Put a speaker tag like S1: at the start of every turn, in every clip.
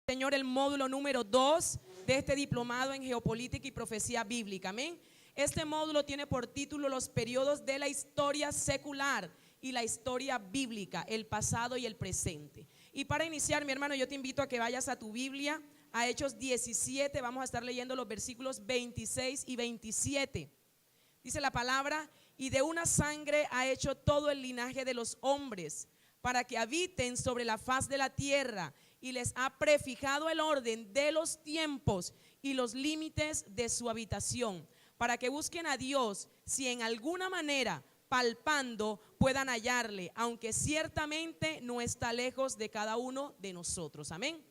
S1: Señor, el módulo número 2 de este diplomado en geopolítica y profecía bíblica. Amén. Este módulo tiene por título los periodos de la historia secular y la historia bíblica, el pasado y el presente. Y para iniciar, mi hermano, yo te invito a que vayas a tu Biblia, a Hechos 17, vamos a estar leyendo los versículos 26 y 27. Dice la palabra: y de una sangre ha hecho todo el linaje de los hombres, para que habiten sobre la faz de la tierra, y les ha prefijado el orden de los tiempos y los límites de su habitación, para que busquen a Dios, si en alguna manera, palpando, puedan hallarle, aunque ciertamente no está lejos de cada uno de nosotros. Amén.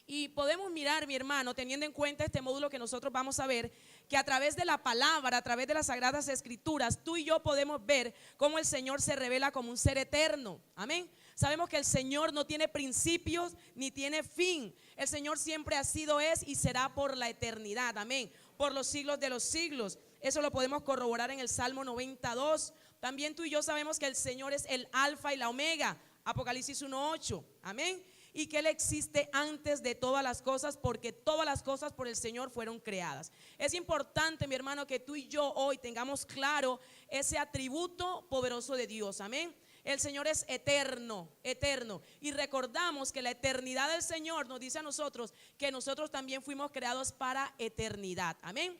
S1: Y podemos mirar, mi hermano, teniendo en cuenta este módulo que nosotros vamos a ver, que a través de la palabra, a través de las sagradas escrituras, tú y yo podemos ver cómo el Señor se revela como un ser eterno. Amén. Sabemos que el Señor no tiene principios ni tiene fin. El Señor siempre ha sido, es y será por la eternidad. Amén. Por los siglos de los siglos. Eso lo podemos corroborar en el Salmo 92. También tú y yo sabemos que el Señor es el alfa y la omega. Apocalipsis 1:8. Amén. Y que Él existe antes de todas las cosas, porque todas las cosas por el Señor fueron creadas. Es importante, mi hermano, que tú y yo hoy tengamos claro ese atributo poderoso de Dios. Amén. El Señor es eterno, eterno. Y recordamos que la eternidad del Señor nos dice a nosotros que nosotros también fuimos creados para eternidad. Amén.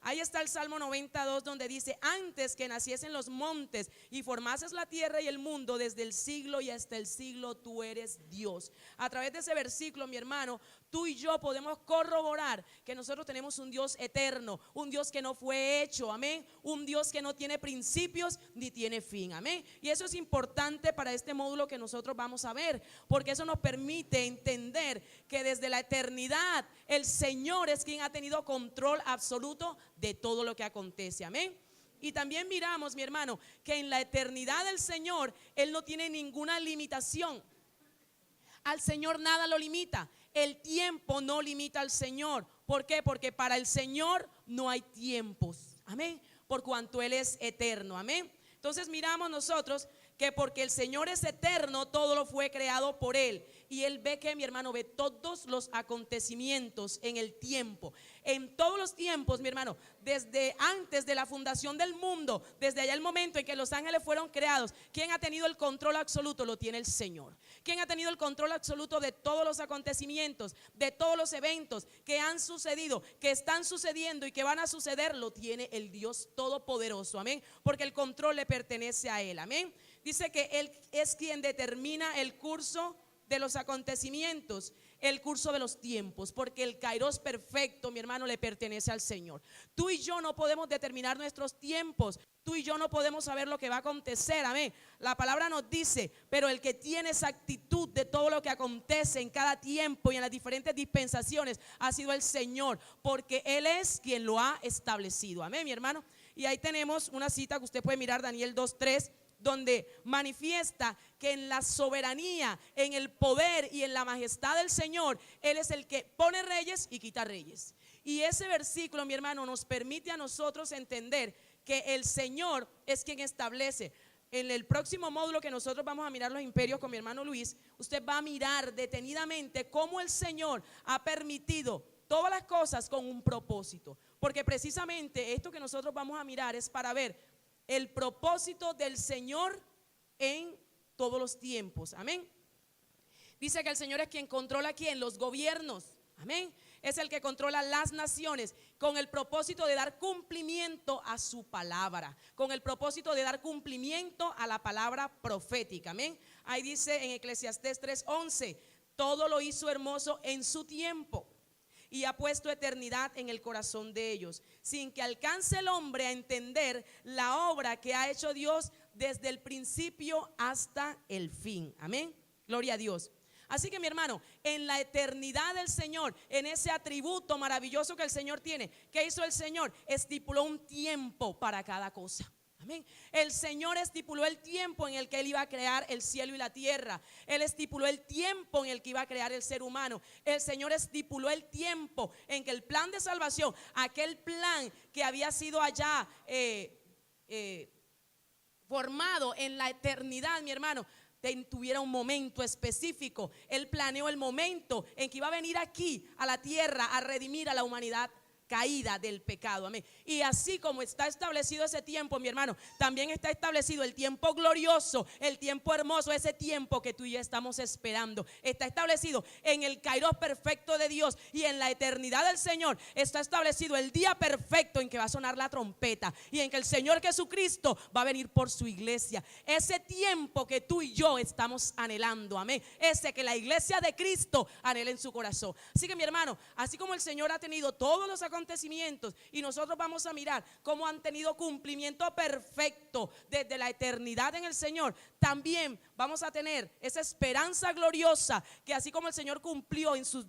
S1: Ahí está el Salmo 92, donde dice: antes que naciesen los montes y formases la tierra y el mundo, desde el siglo y hasta el siglo tú eres Dios. A través de ese versículo, mi hermano, tú y yo podemos corroborar que nosotros tenemos un Dios eterno, un Dios que no fue hecho, amén, un Dios que no tiene principios ni tiene fin, amén. Y eso es importante para este módulo que nosotros vamos a ver, porque eso nos permite entender que desde la eternidad el Señor es quien ha tenido control absoluto de todo lo que acontece, amén. Y también miramos, mi hermano, que en la eternidad del Señor Él no tiene ninguna limitación. Al Señor nada lo limita. El tiempo no limita al Señor. ¿Por qué? Porque para el Señor no hay tiempos, amén, por cuanto Él es eterno, amén. Entonces miramos nosotros que porque el Señor es eterno, todo lo fue creado por Él. Y Él ve que, mi hermano, ve todos los acontecimientos en el tiempo. En todos los tiempos, mi hermano, desde antes de la fundación del mundo, desde allá el momento en que los ángeles fueron creados, ¿quién ha tenido el control absoluto? Lo tiene el Señor. ¿Quién ha tenido el control absoluto de todos los acontecimientos, de todos los eventos que han sucedido, que están sucediendo y que van a suceder? Lo tiene el Dios Todopoderoso, amén, porque el control le pertenece a Él, amén. Dice que Él es quien determina el curso de los acontecimientos, el curso de los tiempos, porque el kairos perfecto, mi hermano, le pertenece al Señor. Tú y yo no podemos determinar nuestros tiempos, tú y yo no podemos saber lo que va a acontecer, amén. La palabra nos dice: pero el que tiene esa actitud de todo lo que acontece en cada tiempo y en las diferentes dispensaciones ha sido el Señor, porque Él es quien lo ha establecido, amén, mi hermano. Y ahí tenemos una cita que usted puede mirar, Daniel 2:3, donde manifiesta que en la soberanía, en el poder y en la majestad del Señor, Él es el que pone reyes y quita reyes. Y ese versículo, mi hermano, nos permite a nosotros entender que el Señor es quien establece. En el próximo módulo que nosotros vamos a mirar los imperios con mi hermano Luis, usted va a mirar detenidamente cómo el Señor ha permitido todas las cosas con un propósito. Porque precisamente esto que nosotros vamos a mirar es para ver el propósito del Señor en todos los tiempos, amén. Dice que el Señor es quien controla, ¿quién? Los gobiernos, amén. Es el que controla las naciones con el propósito de dar cumplimiento a su palabra, con el propósito de dar cumplimiento a la palabra profética, amén. Ahí dice en Eclesiastés 3:11: todo lo hizo hermoso en su tiempo, y ha puesto eternidad en el corazón de ellos, sin que alcance el hombre a entender la obra que ha hecho Dios desde el principio hasta el fin, amén, gloria a Dios. Así que, mi hermano, en la eternidad del Señor, en ese atributo maravilloso que el Señor tiene, ¿qué hizo el Señor? Estipuló un tiempo para cada cosa. Amén. El Señor estipuló el tiempo en el que Él iba a crear el cielo y la tierra. Él estipuló el tiempo en el que iba a crear el ser humano. El Señor estipuló el tiempo en que el plan de salvación, aquel plan que había sido allá formado en la eternidad, mi hermano, tuviera un momento específico. Él planeó el momento en que iba a venir aquí a la tierra a redimir a la humanidad caída del pecado, amén. Y así como está establecido ese tiempo, mi hermano, también está establecido el tiempo glorioso, el tiempo hermoso, ese tiempo que tú y yo estamos esperando. Está establecido en el kairos perfecto de Dios y en la eternidad del Señor. Está establecido el día perfecto en que va a sonar la trompeta y en que el Señor Jesucristo va a venir por su iglesia. Ese tiempo que tú y yo estamos anhelando, amén. Ese que la iglesia de Cristo anhela en su corazón. Así que, mi hermano, así como el Señor ha tenido todos los acontecimientos y nosotros vamos a mirar cómo han tenido cumplimiento perfecto desde la eternidad en el Señor, también vamos a tener esa esperanza gloriosa que así como el Señor cumplió en sus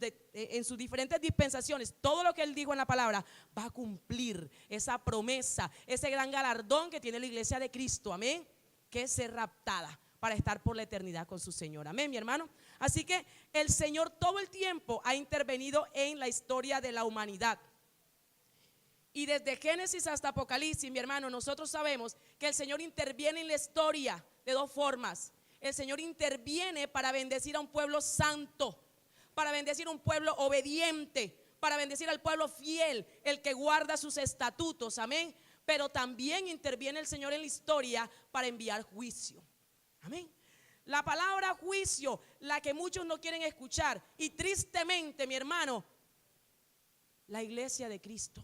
S1: diferentes dispensaciones todo lo que Él dijo en la palabra, va a cumplir esa promesa, ese gran galardón que tiene la iglesia de Cristo, amén, que es ser raptada para estar por la eternidad con su Señor, amén, mi hermano. Así que el Señor todo el tiempo ha intervenido en la historia de la humanidad. Y desde Génesis hasta Apocalipsis, mi hermano, nosotros sabemos que el Señor interviene en la historia de dos formas. El Señor interviene para bendecir a un pueblo santo, para bendecir a un pueblo obediente, para bendecir al pueblo fiel, el que guarda sus estatutos, amén. Pero también interviene el Señor en la historia para enviar juicio, amén. La palabra juicio, la que muchos no quieren escuchar, y tristemente, mi hermano, la iglesia de Cristo.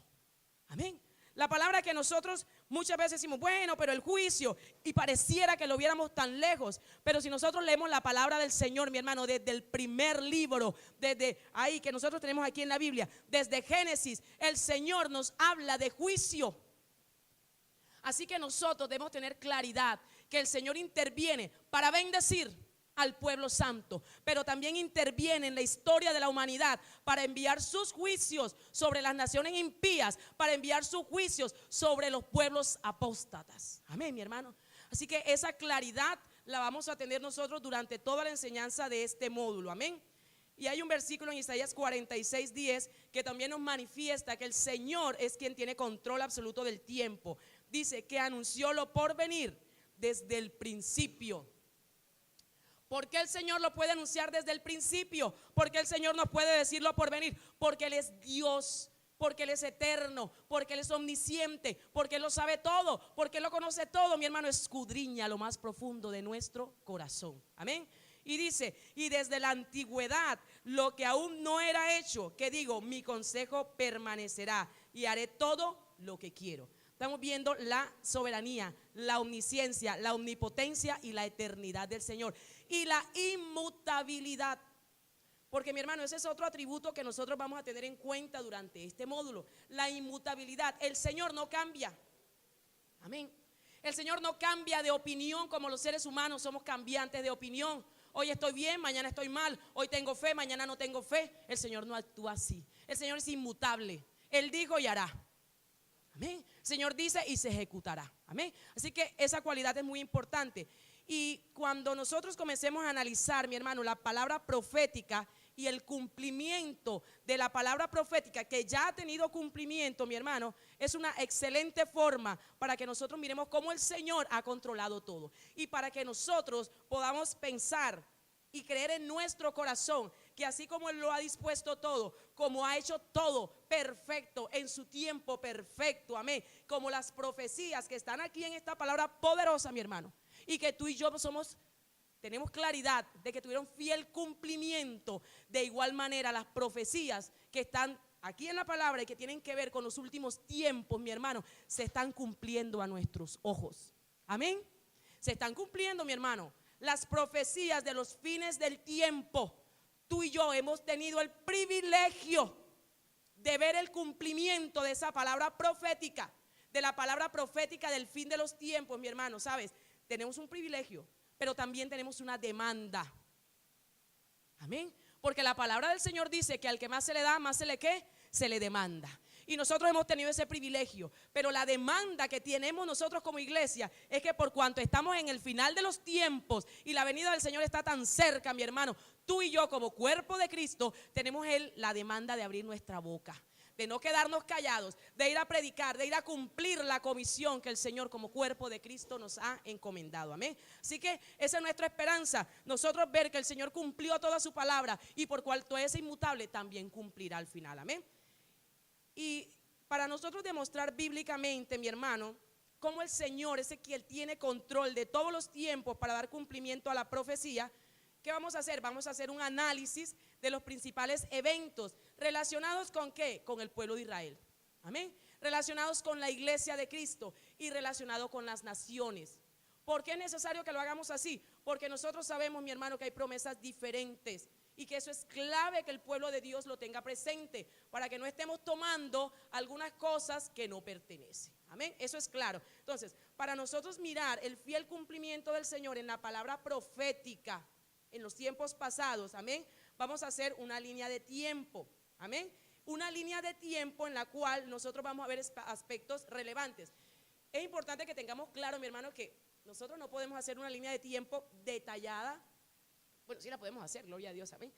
S1: Amén. La palabra que nosotros muchas veces decimos, bueno, pero el juicio, y pareciera que lo viéramos tan lejos, pero si nosotros leemos la palabra del Señor, mi hermano, desde el primer libro, desde ahí que nosotros tenemos aquí en la Biblia, desde Génesis, el Señor nos habla de juicio. Así que nosotros debemos tener claridad que el Señor interviene para bendecir al pueblo santo, pero también interviene en la historia de la humanidad para enviar sus juicios sobre las naciones impías, para enviar sus juicios sobre los pueblos apóstatas. Amén, mi hermano. Así que esa claridad la vamos a tener nosotros durante toda la enseñanza de este módulo. Amén. Y hay un versículo en Isaías 46:10 que también nos manifiesta que el Señor es quien tiene control absoluto del tiempo. Dice que anunció lo por venir desde el principio. ¿Por qué el Señor lo puede anunciar desde el principio? ¿Por qué el Señor nos puede decirlo por venir? Porque Él es Dios, porque Él es eterno, porque Él es omnisciente, porque Él lo sabe todo, porque Él lo conoce todo. Mi hermano, escudriña lo más profundo de nuestro corazón. Amén. Y dice, y desde la antigüedad, lo que aún no era hecho, que digo, mi consejo permanecerá y haré todo lo que quiero. Estamos viendo la soberanía, la omnisciencia, la omnipotencia y la eternidad del Señor. Y la inmutabilidad. Porque, mi hermano, ese es otro atributo que nosotros vamos a tener en cuenta durante este módulo. La inmutabilidad. El Señor no cambia. Amén. El Señor no cambia de opinión como los seres humanos somos cambiantes de opinión. Hoy estoy bien, mañana estoy mal. Hoy tengo fe, mañana no tengo fe. El Señor no actúa así. El Señor es inmutable. Él dijo y hará. Amén. El Señor dice y se ejecutará. Amén. Así que esa cualidad es muy importante. Y cuando nosotros comencemos a analizar, mi hermano, la palabra profética y el cumplimiento de la palabra profética, que ya ha tenido cumplimiento, mi hermano, es una excelente forma para que nosotros miremos cómo el Señor ha controlado todo. Y para que nosotros podamos pensar y creer en nuestro corazón que así como Él lo ha dispuesto todo, como ha hecho todo perfecto en su tiempo perfecto, amén, como las profecías que están aquí en esta palabra poderosa, mi hermano, y que tú y yo tenemos claridad de que tuvieron fiel cumplimiento. De igual manera las profecías que están aquí en la palabra y que tienen que ver con los últimos tiempos, mi hermano, se están cumpliendo a nuestros ojos. Amén. Se están cumpliendo, mi hermano. Las profecías de los fines del tiempo, tú y yo hemos tenido el privilegio de ver el cumplimiento de esa palabra profética, de la palabra profética del fin de los tiempos, mi hermano, ¿sabes? Tenemos un privilegio, pero también tenemos una demanda. Amén. Porque la palabra del Señor dice que al que más se le da, más se le ¿qué? Se le demanda. Y nosotros hemos tenido ese privilegio, pero la demanda que tenemos nosotros como iglesia es que por cuanto estamos en el final de los tiempos y la venida del Señor está tan cerca, mi hermano, tú y yo como cuerpo de Cristo tenemos la demanda de abrir nuestra boca, de no quedarnos callados, de ir a predicar, de ir a cumplir la comisión que el Señor como cuerpo de Cristo nos ha encomendado, amén. Así que esa es nuestra esperanza, nosotros ver que el Señor cumplió toda su palabra y por cuanto es inmutable también cumplirá al final, amén. Y para nosotros demostrar bíblicamente, mi hermano, cómo el Señor es el que tiene control de todos los tiempos para dar cumplimiento a la profecía, ¿qué vamos a hacer? Vamos a hacer un análisis de los principales eventos relacionados con ¿qué? Con el pueblo de Israel, amén, relacionados con la iglesia de Cristo y relacionados con las naciones. ¿Por qué es necesario que lo hagamos así? Porque nosotros sabemos, mi hermano, que hay promesas diferentes y que eso es clave que el pueblo de Dios lo tenga presente para que no estemos tomando algunas cosas que no pertenecen, amén, eso es claro. Entonces, para nosotros mirar el fiel cumplimiento del Señor en la palabra profética en los tiempos pasados, amén, vamos a hacer una línea de tiempo, amén, una línea de tiempo en la cual nosotros vamos a ver aspectos relevantes. Es importante que tengamos claro, mi hermano, que nosotros no podemos hacer una línea de tiempo detallada. Bueno, sí la podemos hacer, gloria a Dios, amén,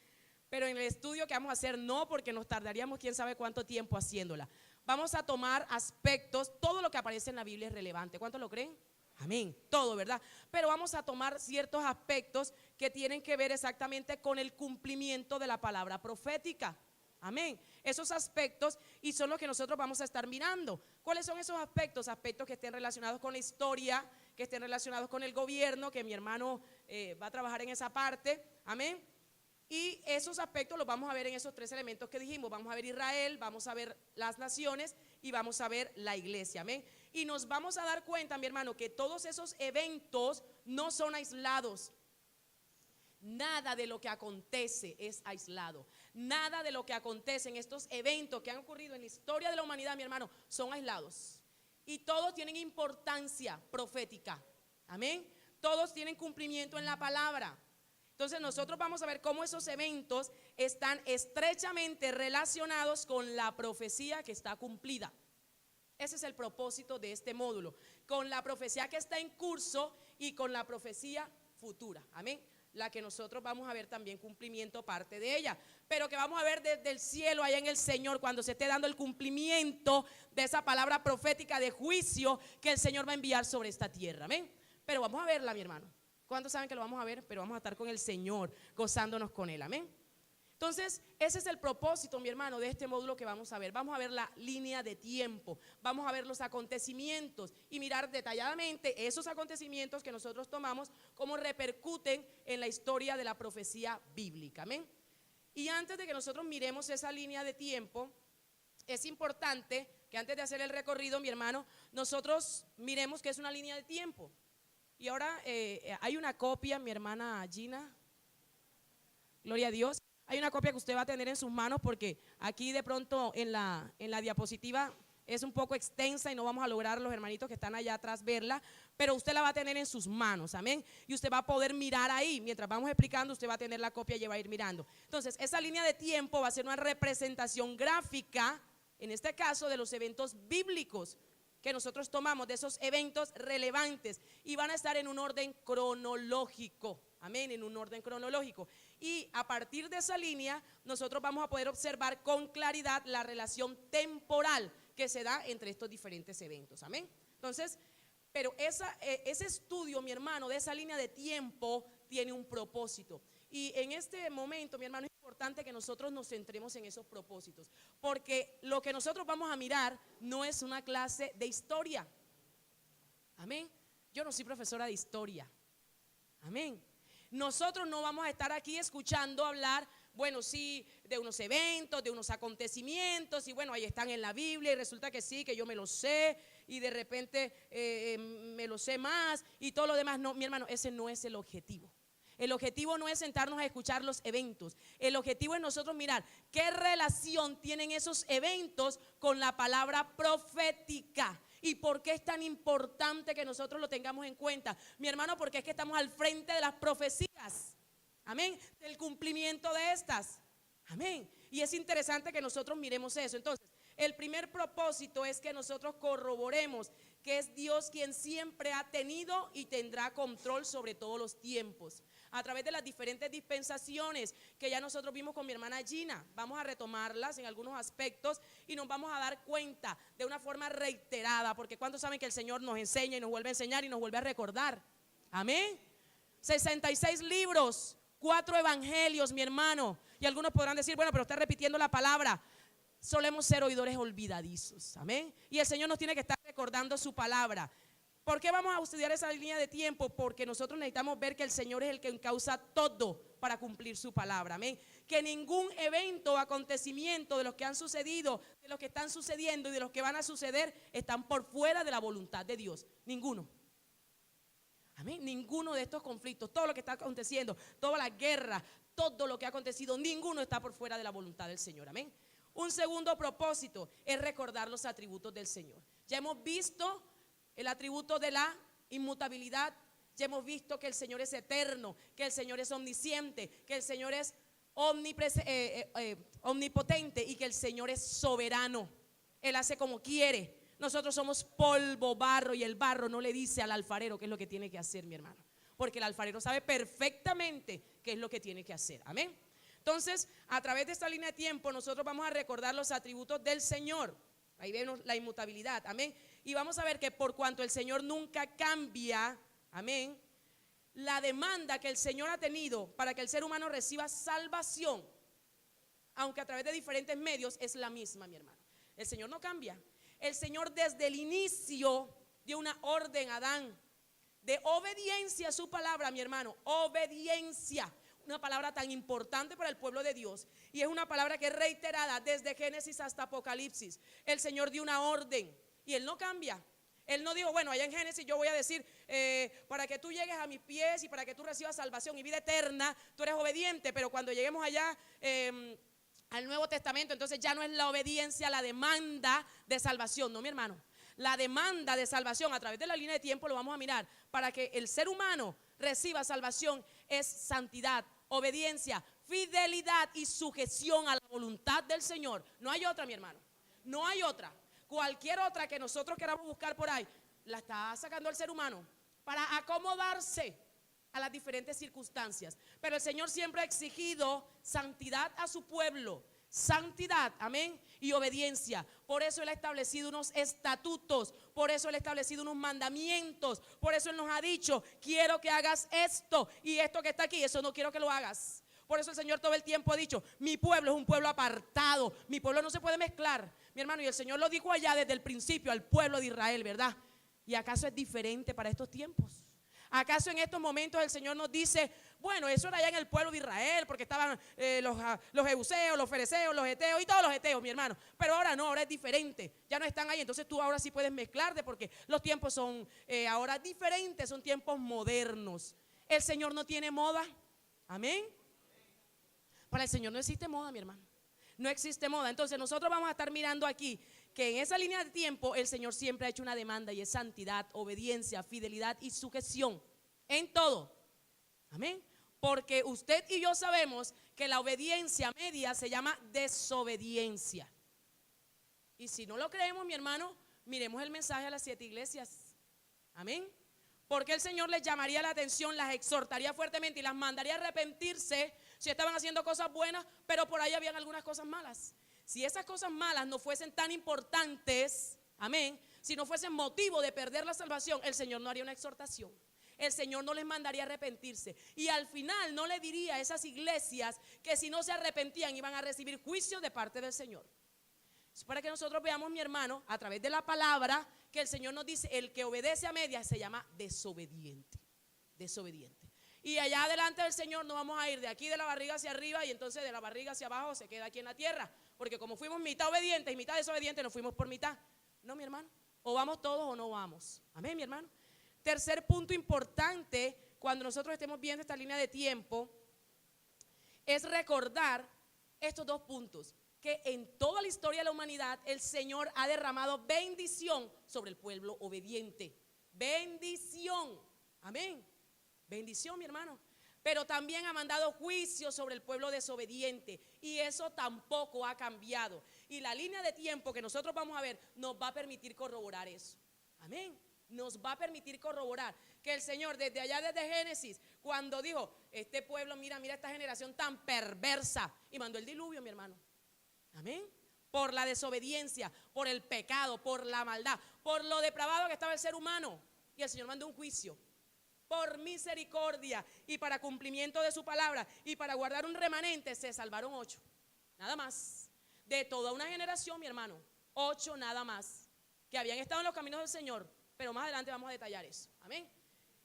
S1: pero en el estudio que vamos a hacer no, porque nos tardaríamos quién sabe cuánto tiempo haciéndola. Vamos a tomar aspectos, todo lo que aparece en la Biblia es relevante. ¿Cuántos lo creen? Amén, todo, ¿verdad? Pero vamos a tomar ciertos aspectos que tienen que ver exactamente con el cumplimiento de la palabra profética. Amén, esos aspectos y son los que nosotros vamos a estar mirando. ¿Cuáles son esos aspectos? Aspectos que estén relacionados con la historia, que estén relacionados con el gobierno, que mi hermano va a trabajar en esa parte, amén. Y esos aspectos los vamos a ver en esos tres elementos que dijimos. Vamos a ver Israel, vamos a ver las naciones y vamos a ver la iglesia, amén. Y nos vamos a dar cuenta, mi hermano, que todos esos eventos no son aislados. Nada de lo que acontece es aislado. Nada de lo que acontece en estos eventos que han ocurrido en la historia de la humanidad, mi hermano, son aislados. Y todos tienen importancia profética, amén. Todos tienen cumplimiento en la palabra. Entonces nosotros vamos a ver cómo esos eventos están estrechamente relacionados con la profecía que está cumplida. Ese es el propósito de este módulo, con la profecía que está en curso y con la profecía futura, amén, la que nosotros vamos a ver también cumplimiento parte de ella, pero que vamos a ver desde el cielo allá en el Señor cuando se esté dando el cumplimiento de esa palabra profética de juicio que el Señor va a enviar sobre esta tierra, amén. Pero vamos a verla, mi hermano. ¿Cuántos saben que lo vamos a ver? Pero vamos a estar con el Señor, gozándonos con Él, amén. Entonces, ese es el propósito, mi hermano, de este módulo que vamos a ver. Vamos a ver la línea de tiempo, vamos a ver los acontecimientos y mirar detalladamente esos acontecimientos que nosotros tomamos, cómo repercuten en la historia de la profecía bíblica, amén. Y antes de que nosotros miremos esa línea de tiempo, es importante que antes de hacer el recorrido, mi hermano, nosotros miremos que es una línea de tiempo. Y ahora hay una copia, mi hermana Gina, gloria a Dios. Hay una copia que usted va a tener en sus manos porque aquí de pronto en la diapositiva es un poco extensa y no vamos a lograr los hermanitos que están allá atrás verla, pero usted la va a tener en sus manos, amén. Y usted va a poder mirar ahí, mientras vamos explicando usted va a tener la copia y va a ir mirando. Entonces esa línea de tiempo va a ser una representación gráfica, en este caso de los eventos bíblicos que nosotros tomamos, de esos eventos relevantes y van a estar en un orden cronológico, amén, en un orden cronológico. Y a partir de esa línea nosotros vamos a poder observar con claridad la relación temporal que se da entre estos diferentes eventos, amén. Entonces, pero ese estudio, mi hermano, de esa línea de tiempo tiene un propósito. Y en este momento, mi hermano, es importante que nosotros nos centremos en esos propósitos, porque lo que nosotros vamos a mirar no es una clase de historia, amén. Yo no soy profesora de historia, amén. Nosotros no vamos a estar aquí escuchando hablar, bueno, sí, de unos eventos, de unos acontecimientos, y bueno, ahí están en la Biblia, y resulta que sí, que yo me lo sé, y de repente me lo sé más, y todo lo demás. No, mi hermano, ese no es el objetivo. El objetivo no es sentarnos a escuchar los eventos. El objetivo es nosotros mirar qué relación tienen esos eventos con la palabra profética. ¿Y por qué es tan importante que nosotros lo tengamos en cuenta? Mi hermano, porque es que estamos al frente de las profecías, amén, del cumplimiento de estas, amén. Y es interesante que nosotros miremos eso. Entonces, el primer propósito es que nosotros corroboremos que es Dios quien siempre ha tenido y tendrá control sobre todos los tiempos. a través de las diferentes dispensaciones que ya nosotros vimos con mi hermana Gina. Vamos a retomarlas en algunos aspectos y nos vamos a dar cuenta de una forma reiterada, porque ¿cuántos saben que el Señor nos enseña y nos vuelve a enseñar y nos vuelve a recordar? Amén. 66 libros, 4 evangelios, mi hermano. Y algunos podrán decir, bueno, pero está repitiendo la palabra. Solemos ser oidores olvidadizos, amén. Y el Señor nos tiene que estar recordando su palabra. ¿Por qué vamos a estudiar esa línea de tiempo? Porque nosotros necesitamos ver que el Señor es el que encausa todo para cumplir su palabra, amén. Que ningún evento o acontecimiento de los que han sucedido, de los que están sucediendo y de los que van a suceder están por fuera de la voluntad de Dios. Ninguno. Amén. Ninguno de estos conflictos, todo lo que está aconteciendo, toda la guerra, todo lo que ha acontecido, ninguno está por fuera de la voluntad del Señor, amén. Un segundo propósito es recordar los atributos del Señor. Ya hemos visto el atributo de la inmutabilidad, ya hemos visto que el Señor es eterno, que el Señor es omnisciente, que el Señor es omnipotente y que el Señor es soberano. Él hace como quiere. Nosotros somos polvo, barro, y el barro no le dice al alfarero qué es lo que tiene que hacer, mi hermano, porque el alfarero sabe perfectamente qué es lo que tiene que hacer, amén. Entonces, a través de esta línea de tiempo, nosotros vamos a recordar los atributos del Señor. Ahí vemos la inmutabilidad, amén. Y vamos a ver que por cuanto el Señor nunca cambia, amén, la demanda que el Señor ha tenido para que el ser humano reciba salvación, aunque a través de diferentes medios, es la misma, mi hermano. El Señor no cambia. El Señor desde el inicio dio una orden a Adán de obediencia a su palabra, mi hermano. Obediencia. Una palabra tan importante para el pueblo de Dios, y es una palabra que es reiterada desde Génesis hasta Apocalipsis. El Señor dio una orden y Él no cambia. Él no dijo, bueno, allá en Génesis yo voy a decir, para que tú llegues a mis pies y para que tú recibas salvación y vida eterna, tú eres obediente, pero cuando lleguemos allá al Nuevo Testamento, entonces ya no es la obediencia, la demanda de salvación. No, mi hermano, la demanda de salvación a través de la línea de tiempo lo vamos a mirar. Para que el ser humano reciba salvación es santidad, obediencia, fidelidad y sujeción a la voluntad del Señor. No hay otra, mi hermano, no hay otra. Cualquier otra que nosotros queramos buscar por ahí, la está sacando el ser humano para acomodarse a las diferentes circunstancias. Pero el Señor siempre ha exigido santidad a su pueblo. Santidad, amén, y obediencia. Por eso Él ha establecido unos estatutos, por eso Él ha establecido unos mandamientos, por eso Él nos ha dicho, quiero que hagas esto y esto que está aquí, eso no quiero que lo hagas. Por eso el Señor todo el tiempo ha dicho, mi pueblo es un pueblo apartado, mi pueblo no se puede mezclar, mi hermano, y el Señor lo dijo allá desde el principio al pueblo de Israel, ¿verdad? ¿Y acaso es diferente para estos tiempos? ¿Acaso en estos momentos el Señor nos dice, bueno, eso era allá en el pueblo de Israel, porque estaban los jebuseos, los fereceos, los heteos y todos los heteos, mi hermano? Pero ahora no, ahora es diferente, ya no están ahí, entonces tú ahora sí puedes mezclarte porque los tiempos son ahora diferentes, son tiempos modernos. El Señor no tiene moda, amén. Para el Señor no existe moda, mi hermano, no existe moda. Entonces nosotros vamos a estar mirando aquí que en esa línea de tiempo el Señor siempre ha hecho una demanda y es santidad, obediencia, fidelidad y sujeción en todo, amén. Porque usted y yo sabemos que la obediencia media se llama desobediencia. Y si no lo creemos, mi hermano, miremos el mensaje a las 7 iglesias, amén. Porque el Señor les llamaría la atención, las exhortaría fuertemente y las mandaría a arrepentirse si estaban haciendo cosas buenas, pero por ahí habían algunas cosas malas. Si esas cosas malas no fuesen tan importantes, amén, si no fuesen motivo de perder la salvación, el Señor no haría una exhortación. El Señor no les mandaría a arrepentirse. Y al final no le diría a esas iglesias que si no se arrepentían iban a recibir juicio de parte del Señor. Es para que nosotros veamos, mi hermano, a través de la palabra, que el Señor nos dice, el que obedece a medias se llama desobediente. Desobediente. Y allá adelante del Señor no vamos a ir de aquí de la barriga hacia arriba y entonces de la barriga hacia abajo se queda aquí en la tierra. Porque como fuimos mitad obedientes y mitad desobedientes, nos fuimos por mitad. No, mi hermano, o vamos todos o no vamos. Amén, mi hermano. Tercer punto importante cuando nosotros estemos viendo esta línea de tiempo es recordar estos dos puntos. Que en toda la historia de la humanidad el Señor ha derramado bendición sobre el pueblo obediente. Bendición, amén. Bendición, mi hermano. Pero también ha mandado juicio sobre el pueblo desobediente. Y eso tampoco ha cambiado. Y la línea de tiempo que nosotros vamos a ver nos va a permitir corroborar eso. Amén. Nos va a permitir corroborar que el Señor desde allá, desde Génesis, cuando dijo, este pueblo, mira esta generación tan perversa, y mandó el diluvio, mi hermano. Amén. Por la desobediencia, por el pecado, por la maldad, por lo depravado que estaba el ser humano. Y el Señor mandó un juicio. Por misericordia y para cumplimiento de su palabra y para guardar un remanente, se salvaron 8. Nada más. De toda una generación, mi hermano, 8 nada más, que habían estado en los caminos del Señor. Pero más adelante vamos a detallar eso. Amén.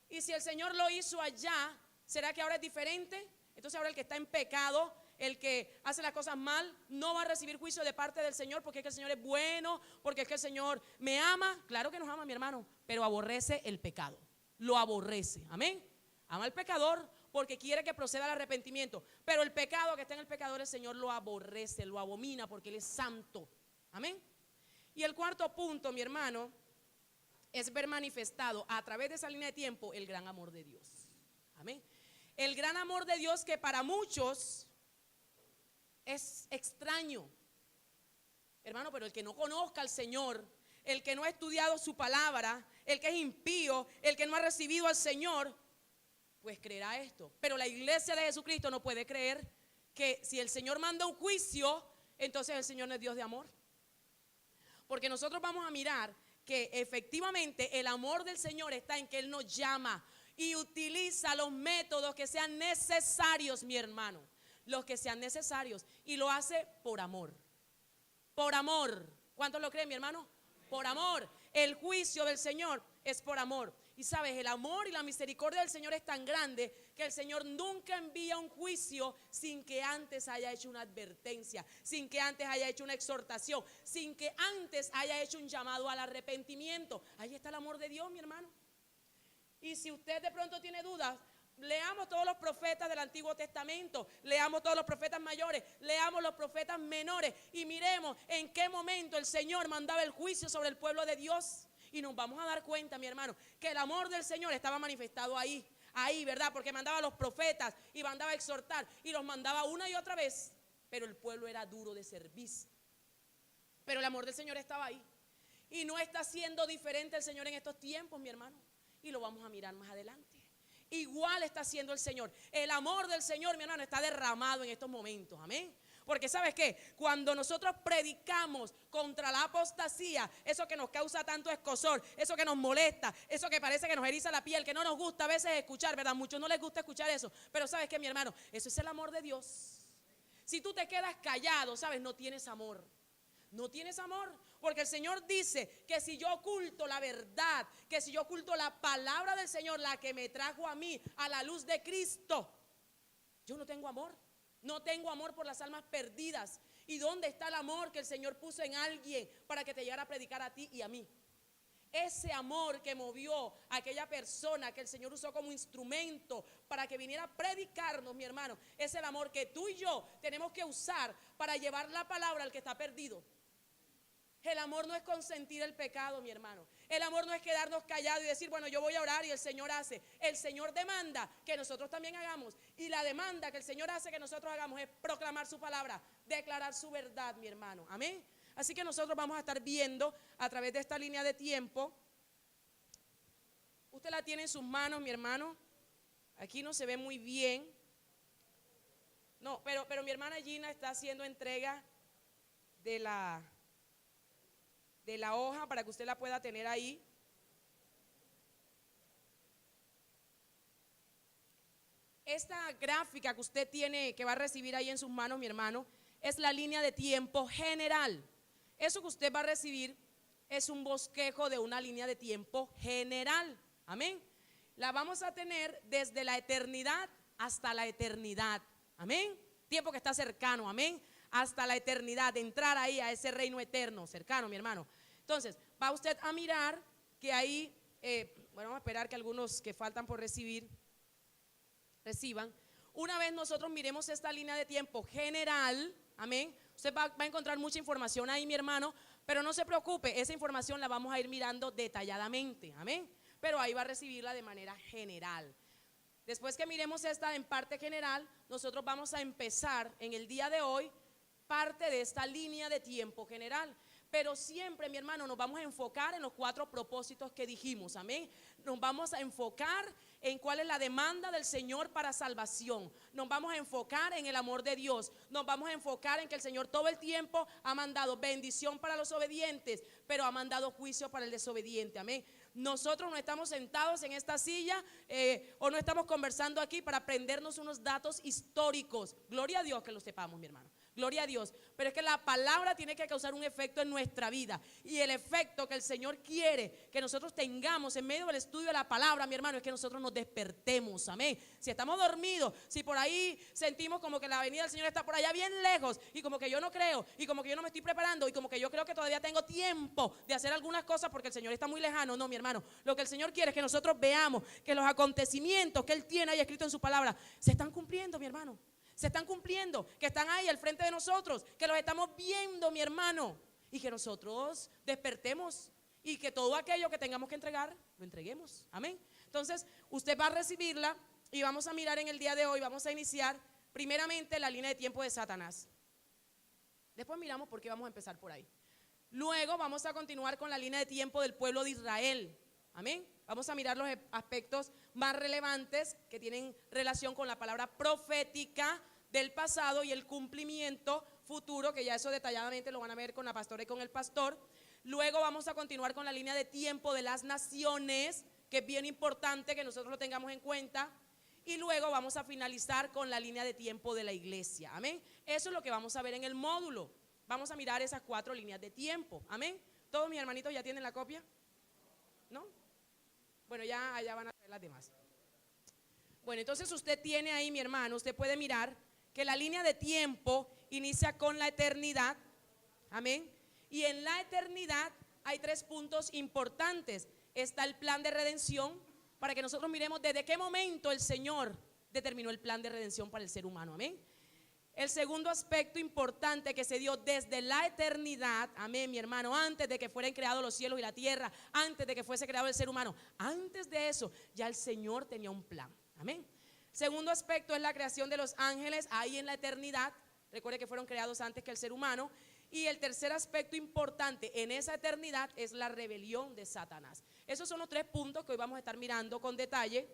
S1: Y si el Señor lo hizo allá, ¿será que ahora es diferente? Entonces ahora el que está en pecado, el que hace las cosas mal, no va a recibir juicio de parte del Señor, porque es que el Señor es bueno, porque es que el Señor me ama. Claro que nos ama, mi hermano, pero aborrece el pecado. Lo aborrece, amén. Ama al pecador porque quiere que proceda al arrepentimiento, pero el pecado que está en el pecador, el Señor lo aborrece, lo abomina, porque Él es santo, amén. Y el cuarto punto, mi hermano, es ver manifestado a través de esa línea de tiempo el gran amor de Dios, amén. El gran amor de Dios, que para muchos es extraño, hermano, pero el que no conozca al Señor, el que no ha estudiado su palabra, el que es impío, el que no ha recibido al Señor, pues creerá esto. Pero la iglesia de Jesucristo no puede creer que si el Señor manda un juicio, entonces el Señor no es Dios de amor. Porque nosotros vamos a mirar que efectivamente el amor del Señor está en que Él nos llama y utiliza los métodos que sean necesarios, mi hermano, los que sean necesarios, y lo hace por amor. Por amor. ¿Cuántos lo creen, mi hermano? Por amor. El juicio del Señor es por amor. Y sabes, el amor y la misericordia del Señor es tan grande que el Señor nunca envía un juicio sin que antes haya hecho una advertencia, sin que antes haya hecho una exhortación, sin que antes haya hecho un llamado al arrepentimiento. Ahí está el amor de Dios, mi hermano. Y si usted de pronto tiene dudas, leamos todos los profetas del Antiguo Testamento, leamos todos los profetas mayores, leamos los profetas menores y miremos en qué momento el Señor mandaba el juicio sobre el pueblo de Dios. Y nos vamos a dar cuenta, mi hermano, que el amor del Señor estaba manifestado ahí, ¿verdad? Porque mandaba a los profetas y mandaba a exhortar y los mandaba una y otra vez, pero el pueblo era duro de servicio. Pero el amor del Señor estaba ahí. Y no está siendo diferente el Señor en estos tiempos, mi hermano. Y lo vamos a mirar más adelante. Igual está haciendo el Señor. El amor del Señor, mi hermano, está derramado en estos momentos, amén. Porque ¿sabes qué? Cuando nosotros predicamos contra la apostasía, eso que nos causa tanto escozor, eso que nos molesta, eso que parece que nos eriza la piel, que no nos gusta a veces escuchar, ¿verdad? Muchos no les gusta escuchar eso, pero ¿sabes qué, mi hermano? Eso es el amor de Dios. Si tú te quedas callado, ¿sabes? No tienes amor. No tienes amor, porque el Señor dice que si yo oculto la verdad, que si yo oculto la palabra del Señor, la que me trajo a mí a la luz de Cristo, yo no tengo amor. No tengo amor por las almas perdidas. ¿Y dónde está el amor que el Señor puso en alguien para que te llegara a predicar a ti y a mí? Ese amor que movió a aquella persona que el Señor usó como instrumento para que viniera a predicarnos, mi hermano, es el amor que tú y yo tenemos que usar para llevar la palabra al que está perdido. El amor no es consentir el pecado, mi hermano. El amor no es quedarnos callados y decir, bueno, yo voy a orar y el Señor hace. El Señor demanda que nosotros también hagamos. Y la demanda que el Señor hace que nosotros hagamos es proclamar su palabra, declarar su verdad, mi hermano. Amén. Así que nosotros vamos a estar viendo a través de esta línea de tiempo. Usted la tiene en sus manos, mi hermano. Aquí no se ve muy bien. No, pero mi hermana Gina está haciendo entrega de la hoja para que usted la pueda tener ahí. Esta gráfica que usted tiene, que va a recibir ahí en sus manos, mi hermano, es la línea de tiempo general. Eso que usted va a recibir es un bosquejo de una línea de tiempo general. Amén. La vamos a tener desde la eternidad hasta la eternidad. Amén. Tiempo que está cercano. Amén. Hasta la eternidad, de entrar ahí a ese reino eterno, cercano, mi hermano. Entonces, va usted a mirar que ahí, bueno, vamos a esperar que algunos que faltan por reciban. Una vez nosotros miremos esta línea de tiempo general, amén, usted va a encontrar mucha información ahí, mi hermano, pero no se preocupe, esa información la vamos a ir mirando detalladamente, amén, pero ahí va a recibirla de manera general. Después que miremos esta en parte general, nosotros vamos a empezar en el día de hoy parte de esta línea de tiempo general. Pero siempre, mi hermano, nos vamos a enfocar en los 4 propósitos que dijimos, amén. nos vamos a enfocar en cuál es la demanda del Señor para salvación. Nos vamos a enfocar en el amor de Dios. Nos vamos a enfocar en que el Señor todo el tiempo ha mandado bendición para los obedientes, pero ha mandado juicio para el desobediente. Amén. Nosotros no estamos sentados en esta silla o no estamos conversando aquí para aprendernos unos datos históricos. Gloria a Dios que lo sepamos, mi hermano. Gloria a Dios. Pero es que la palabra tiene que causar un efecto en nuestra vida. Y el efecto que el Señor quiere que nosotros tengamos en medio del estudio de la palabra, mi hermano, es que nosotros nos despertemos. Amén. Si estamos dormidos, si por ahí sentimos como que la venida del Señor está por allá bien lejos, y como que yo no creo, y como que yo no me estoy preparando, y como que yo creo que todavía tengo tiempo de hacer algunas cosas porque el Señor está muy lejano. No, mi hermano. Lo que el Señor quiere es que nosotros veamos que los acontecimientos que Él tiene ahí escrito en su palabra se están cumpliendo, mi hermano. Se están cumpliendo, que están ahí al frente de nosotros, que los estamos viendo, mi hermano, y que nosotros despertemos y que todo aquello que tengamos que entregar, lo entreguemos. Amén. Entonces, usted va a recibirla y vamos a mirar en el día de hoy, vamos a iniciar primeramente la línea de tiempo de Satanás. Después miramos por qué vamos a empezar por ahí. Luego vamos a continuar con la línea de tiempo del pueblo de Israel. Amén. Vamos a mirar los aspectos más relevantes que tienen relación con la palabra profética del pasado y el cumplimiento futuro, que ya eso detalladamente lo van a ver con la pastora y con el pastor. Luego vamos a continuar con la línea de tiempo de las naciones, que es bien importante que nosotros lo tengamos en cuenta. Y luego vamos a finalizar con la línea de tiempo de la iglesia. Amén. Eso es lo que vamos a ver en el módulo. Vamos a mirar esas 4 líneas de tiempo. Amén. ¿Todos mis hermanitos ya tienen la copia? ¿No? Bueno, ya allá van a ver las demás. Bueno, entonces usted tiene ahí, mi hermano, usted puede mirar que la línea de tiempo inicia con la eternidad. Amén. Y en la eternidad hay 3 puntos importantes. Está el plan de redención, para que nosotros miremos desde qué momento el Señor determinó el plan de redención para el ser humano. Amén. El segundo aspecto importante que se dio desde la eternidad, amén, mi hermano, antes de que fueran creados los cielos y la tierra, antes de que fuese creado el ser humano, antes de eso ya el Señor tenía un plan. Amén. Segundo aspecto es la creación de los ángeles ahí en la eternidad. Recuerde que fueron creados antes que el ser humano. Y el tercer aspecto importante en esa eternidad es la rebelión de Satanás. Esos son los 3 puntos que hoy vamos a estar mirando con detalle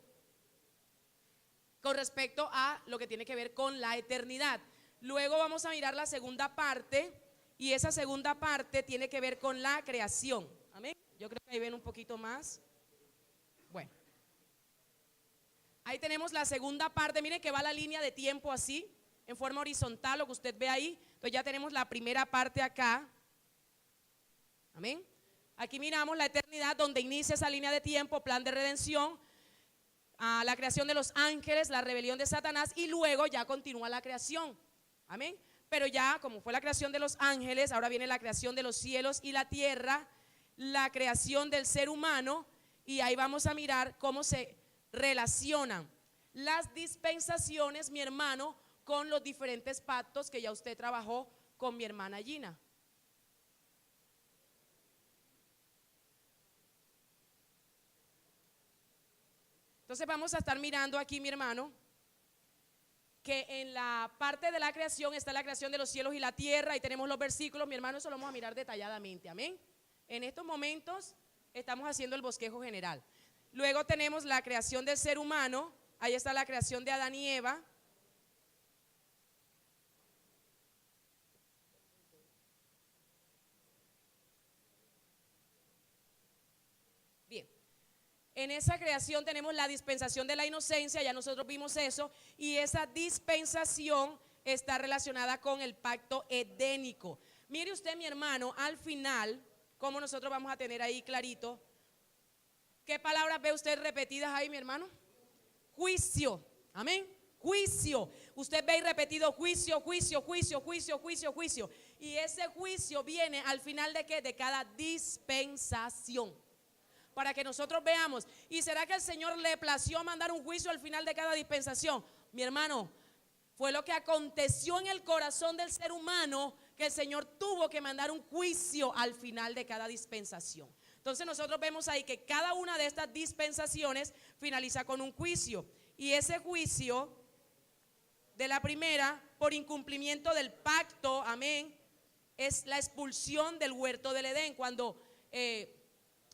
S1: con respecto a lo que tiene que ver con la eternidad. Luego vamos a mirar la segunda parte, y esa segunda parte tiene que ver con la creación. Amén. Yo creo que ahí ven un poquito más. Bueno, ahí tenemos la segunda parte. Miren que va la línea de tiempo así, en forma horizontal, lo que usted ve ahí. Entonces ya tenemos la primera parte acá. Amén. Aquí miramos la eternidad, donde inicia esa línea de tiempo, plan de redención, a la creación de los ángeles, la rebelión de Satanás, y luego ya continúa la creación. Amén. Pero ya como fue la creación de los ángeles, ahora viene la creación de los cielos y la tierra, la creación del ser humano, y ahí vamos a mirar cómo se relacionan las dispensaciones, mi hermano, con los diferentes pactos que ya usted trabajó con mi hermana Gina. Entonces vamos a estar mirando aquí, mi hermano, que en la parte de la creación está la creación de los cielos y la tierra, y tenemos los versículos, mi hermano, eso lo vamos a mirar detalladamente. Amén. En estos momentos estamos haciendo el bosquejo general. Luego tenemos la creación del ser humano, ahí está la creación de Adán y Eva. Bien. En esa creación tenemos la dispensación de la inocencia, ya nosotros vimos eso, y esa dispensación está relacionada con el pacto edénico. Mire usted, mi hermano, al final, como nosotros vamos a tener ahí clarito, ¿qué palabras ve usted repetidas ahí, mi hermano? Juicio, amén, juicio. Usted ve ahí repetido juicio, juicio, juicio, juicio, juicio, juicio. Y ese juicio viene al final de ¿qué? De cada dispensación. Para que nosotros veamos, ¿y será que el Señor le plació mandar un juicio al final de cada dispensación? Mi hermano, fue lo que aconteció en el corazón del ser humano, que el Señor tuvo que mandar un juicio al final de cada dispensación. Entonces nosotros vemos ahí que cada una de estas dispensaciones finaliza con un juicio, y ese juicio de la primera, por incumplimiento del pacto, amén, es la expulsión del huerto del Edén. Cuando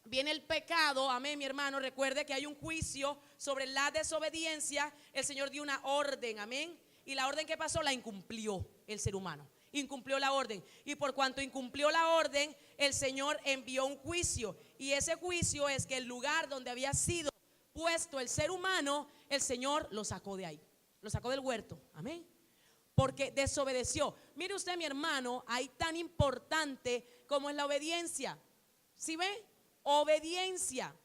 S1: viene el pecado, amén, mi hermano, recuerde que hay un juicio sobre la desobediencia. El Señor dio una orden, amén, y la orden que pasó la incumplió el ser humano. Incumplió la orden, y por cuanto incumplió la orden, el Señor envió un juicio, y ese juicio es que el lugar donde había sido puesto el ser humano, el Señor lo sacó de ahí, lo sacó del huerto, amén, porque desobedeció. Mire usted, mi hermano, ahí tan importante como es la obediencia. ¿Sí ve? Obediencia.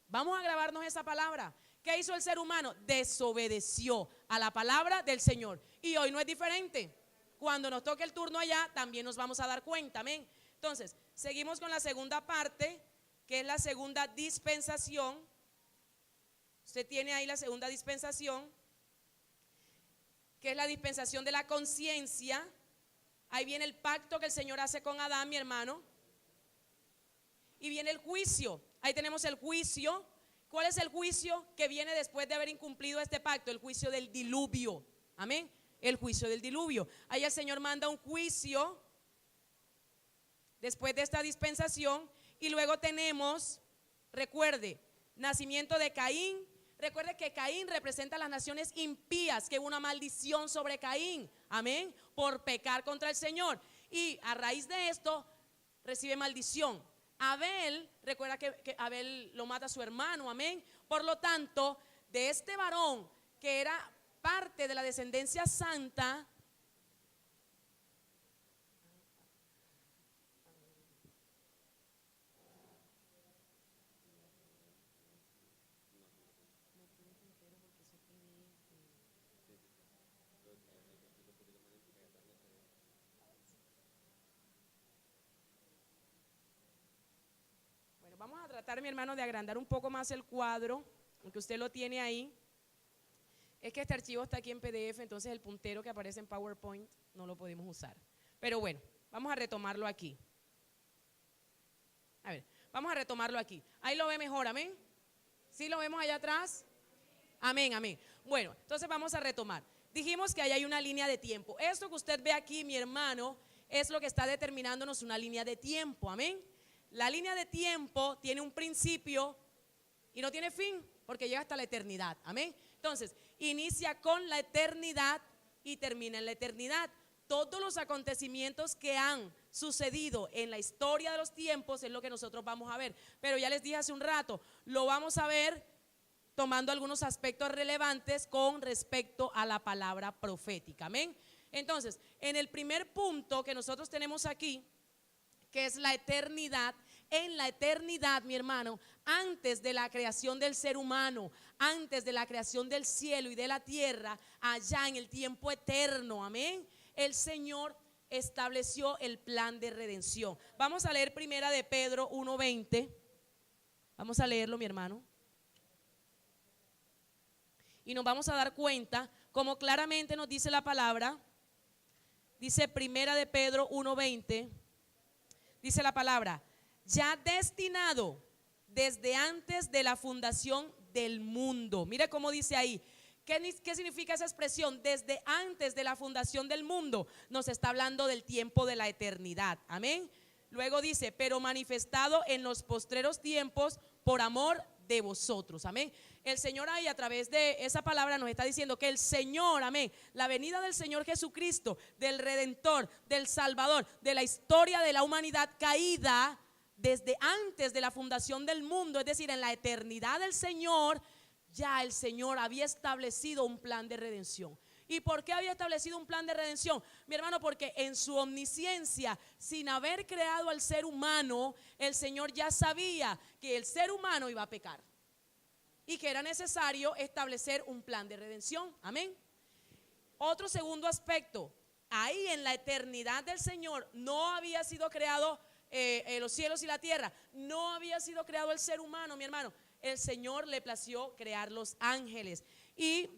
S1: Vamos a grabarnos esa palabra. ¿Qué hizo el ser humano? Desobedeció a la palabra del Señor. Y hoy no es diferente. Cuando nos toque el turno allá, también nos vamos a dar cuenta, amén. Entonces, seguimos con la segunda parte, que es la segunda dispensación. Usted tiene ahí la segunda dispensación, que es la dispensación de la conciencia. Ahí viene el pacto que el Señor hace con Adán, mi hermano. Y viene el juicio. Ahí tenemos el juicio. ¿Cuál es el juicio que viene después de haber incumplido este pacto? El juicio del diluvio. Amén. El juicio del diluvio. Ahí el Señor manda un juicio después de esta dispensación. Y luego tenemos, recuerde, nacimiento de Caín. Recuerde que Caín representa a las naciones impías, que hubo una maldición sobre Caín, amén, por pecar contra el Señor. Y a raíz de esto recibe maldición. Abel, recuerda que Abel lo mata a su hermano, amén. Por lo tanto, de este varón que era parte de la descendencia santa, bueno, vamos a tratar, mi hermano, de agrandar un poco más el cuadro, aunque usted lo tiene ahí. Es que este archivo está aquí en PDF, entonces el puntero que aparece en PowerPoint no lo podemos usar. Pero bueno, vamos a retomarlo aquí. A ver, vamos a retomarlo aquí. Ahí lo ve mejor, amén. ¿Sí lo vemos allá atrás? Amén, amén. Bueno, entonces vamos a retomar. Dijimos que ahí hay una línea de tiempo. Esto que usted ve aquí, mi hermano, es lo que está determinándonos una línea de tiempo, amén. La línea de tiempo tiene un principio y no tiene fin, porque llega hasta la eternidad, amén. Entonces, inicia con la eternidad y termina en la eternidad. Todos los acontecimientos que han sucedido en la historia de los tiempos es lo que nosotros vamos a ver. Pero ya les dije hace un rato, lo vamos a ver tomando algunos aspectos relevantes con respecto a la palabra profética, amén. Entonces, en el primer punto que nosotros tenemos aquí, que es la eternidad, en la eternidad, mi hermano, antes de la creación del ser humano, antes de la creación del cielo y de la tierra, allá en el tiempo eterno, amén, el Señor estableció el plan de redención. Vamos a leer primera de Pedro 1:20. Vamos a leerlo, mi hermano. Y nos vamos a dar cuenta, como claramente nos dice la palabra, dice primera de Pedro 1:20, dice la palabra, ya destinado desde antes de la fundación del mundo. Mire cómo dice ahí. ¿Qué significa esa expresión? Desde antes de la fundación del mundo. Nos está hablando del tiempo de la eternidad. Amén. Luego dice, pero manifestado en los postreros tiempos por amor de vosotros. Amén. El Señor ahí a través de esa palabra nos está diciendo que el Señor, amén, la venida del Señor Jesucristo, del Redentor, del Salvador, de la historia de la humanidad caída desde antes de la fundación del mundo, es decir, en la eternidad del Señor, ya el Señor había establecido un plan de redención. ¿Y por qué había establecido un plan de redención? Mi hermano, porque en su omnisciencia, sin haber creado al ser humano, el Señor ya sabía que el ser humano iba a pecar y que era necesario establecer un plan de redención. Amén. Otro segundo aspecto, ahí en la eternidad del Señor no había sido creado los cielos y la tierra, no había sido creado el ser humano, mi hermano. El Señor le plació crear los ángeles. Y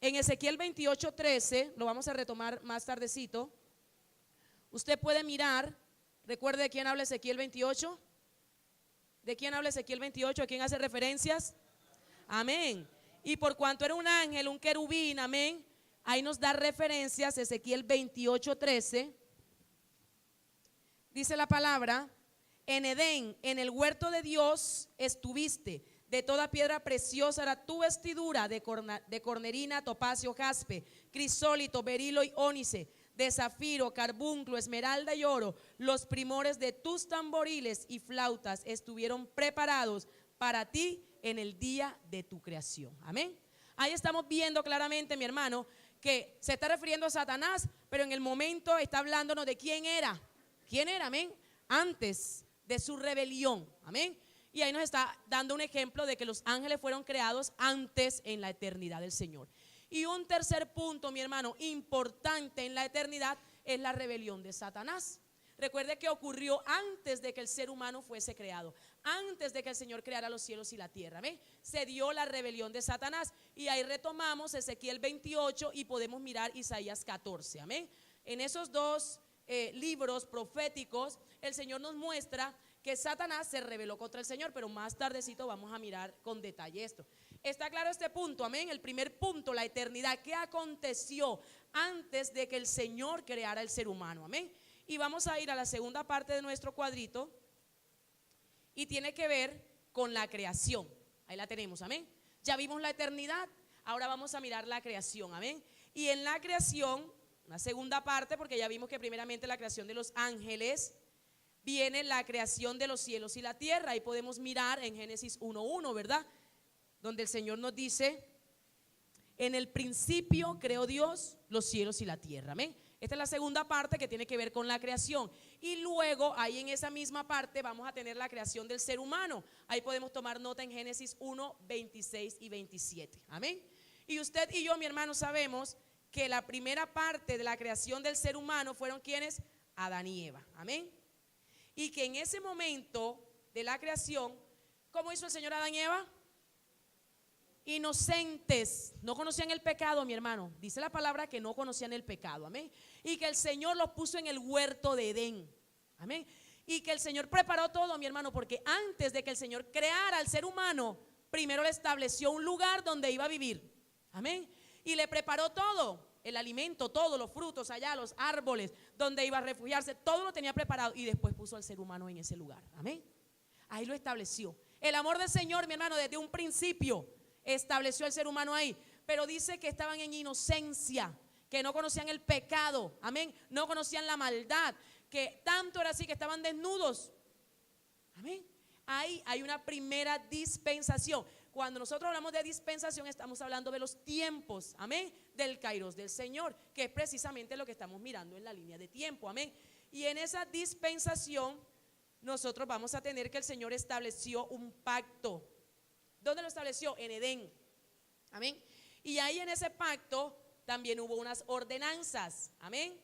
S1: en Ezequiel 28:13, lo vamos a retomar más tardecito, usted puede mirar, recuerde de quién habla Ezequiel 28, de quién habla Ezequiel 28, a quién hace referencias, amén. Y por cuanto era un ángel, un querubín, amén, ahí nos da referencias, Ezequiel 28:13, dice la palabra, En Edén, en el huerto de Dios estuviste. De toda piedra preciosa era tu vestidura, de cornerina, topacio, jaspe, crisólito, berilo y ónice, de zafiro, carbunclo, esmeralda y oro. Los primores de tus tamboriles y flautas estuvieron preparados para ti en el día de tu creación. Amén. Ahí estamos viendo claramente, mi hermano, que se está refiriendo a Satanás, pero en el momento está hablándonos de quién era. ¿Quién era? Amén. Antes de su rebelión. Amén. Y ahí nos está dando un ejemplo de que los ángeles fueron creados antes en la eternidad del Señor. Y un tercer punto, mi hermano, importante en la eternidad es la rebelión de Satanás. Recuerde que ocurrió antes de que el ser humano fuese creado, antes de que el Señor creara los cielos y la tierra. ¿Ven? Se dio la rebelión de Satanás. Y ahí retomamos Ezequiel 28 y podemos mirar Isaías 14. Amén. En esos dos libros proféticos, el Señor nos muestra que Satanás se rebeló contra el Señor, pero más tardecito vamos a mirar con detalle esto. ¿Está claro este punto? Amén. El primer punto, la eternidad. ¿Qué aconteció antes de que el Señor creara el ser humano? Amén. Y vamos a ir a la segunda parte de nuestro cuadrito y tiene que ver con la creación. Ahí la tenemos, amén. Ya vimos la eternidad, ahora vamos a mirar la creación, amén. Y en la creación, una segunda parte, porque ya vimos que primeramente la creación de los ángeles, viene la creación de los cielos y la tierra. Ahí podemos mirar en Génesis 1:1, ¿verdad? Donde el Señor nos dice: en el principio creó Dios los cielos y la tierra, amén. Esta es la segunda parte que tiene que ver con la creación. Y luego ahí en esa misma parte vamos a tener la creación del ser humano. Ahí podemos tomar nota en Génesis 1:26 y 27, amén. Y usted y yo, mi hermano, sabemos que la primera parte de la creación del ser humano fueron quienes, Adán y Eva, amén. Y que en ese momento de la creación, ¿cómo hizo el Señor a Adán y Eva? Inocentes, no conocían el pecado, mi hermano. Dice la palabra que no conocían el pecado, amén. Y que el Señor los puso en el huerto de Edén, amén. Y que el Señor preparó todo, mi hermano, porque antes de que el Señor creara al ser humano, primero le estableció un lugar donde iba a vivir, amén. Y le preparó todo, el alimento, todos los frutos allá, los árboles, donde iba a refugiarse, todo lo tenía preparado. Y después puso al ser humano en ese lugar, amén. Ahí lo estableció. El amor del Señor, mi hermano, desde un principio estableció el ser humano ahí, pero dice que estaban en inocencia, que no conocían el pecado, amén, no conocían la maldad, que tanto era así que estaban desnudos, amén. Ahí hay una primera dispensación. Cuando nosotros hablamos de dispensación, estamos hablando de los tiempos, amén, del kairos del Señor, que es precisamente lo que estamos mirando en la línea de tiempo, amén. Y en esa dispensación nosotros vamos a tener que el Señor estableció un pacto. ¿Dónde lo estableció? En Edén, amén. Y ahí en ese pacto también hubo unas ordenanzas, amén.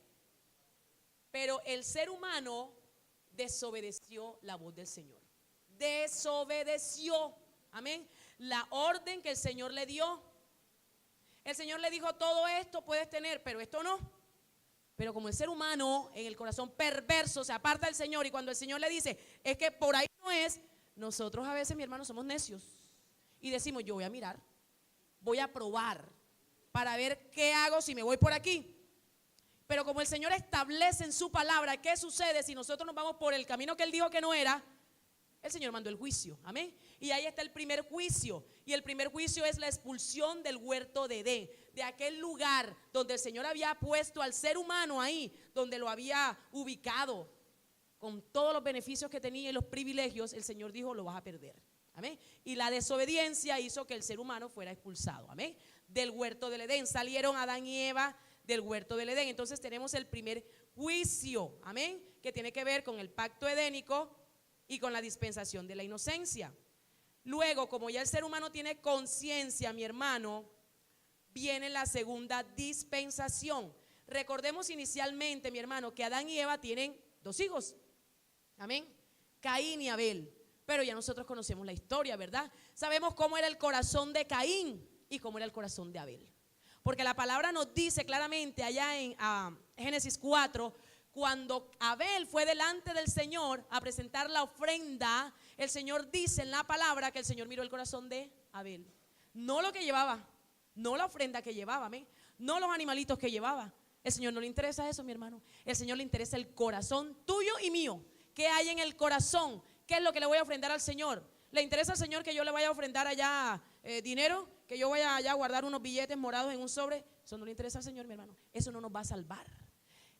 S1: Pero el ser humano desobedeció la voz del Señor. Desobedeció, amén, la orden que el Señor le dio. El Señor le dijo: todo esto puedes tener, pero esto no. Pero como el ser humano en el corazón perverso se aparta del Señor, y cuando el Señor le dice: es que por ahí no es, nosotros a veces, mi hermano, somos necios y decimos: yo voy a mirar, voy a probar para ver qué hago si me voy por aquí. Pero como el Señor establece en su palabra qué sucede si nosotros nos vamos por el camino que Él dijo que no era, el Señor mandó el juicio, amén. Y ahí está el primer juicio. Y el primer juicio es la expulsión del huerto de Edén, de aquel lugar donde el Señor había puesto al ser humano ahí, donde lo había ubicado con todos los beneficios que tenía y los privilegios. El Señor dijo: lo vas a perder, amén. Y la desobediencia hizo que el ser humano fuera expulsado, amén, del huerto del Edén. Salieron Adán y Eva del huerto del Edén. Entonces tenemos el primer juicio, amén, que tiene que ver con el pacto edénico y con la dispensación de la inocencia. Luego, como ya el ser humano tiene conciencia, mi hermano, viene la segunda dispensación. Recordemos inicialmente, mi hermano, que Adán y Eva tienen dos hijos, amén, Caín y Abel. Pero ya nosotros conocemos la historia, ¿verdad? Sabemos cómo era el corazón de Caín y cómo era el corazón de Abel. Porque la palabra nos dice claramente allá en Génesis 4, cuando Abel fue delante del Señor a presentar la ofrenda, el Señor dice en la palabra que el Señor miró el corazón de Abel. No lo que llevaba, no la ofrenda que llevaba, amén, no los animalitos que llevaba. El Señor no le interesa eso, mi hermano. El Señor le interesa el corazón tuyo y mío, ¿Qué hay en el corazón? ¿Qué es lo que le voy a ofrendar al Señor? ¿Le interesa al Señor que yo le vaya a ofrendar allá dinero? ¿Que yo vaya allá a guardar unos billetes morados en un sobre? Eso no le interesa al Señor, mi hermano. Eso no nos va a salvar.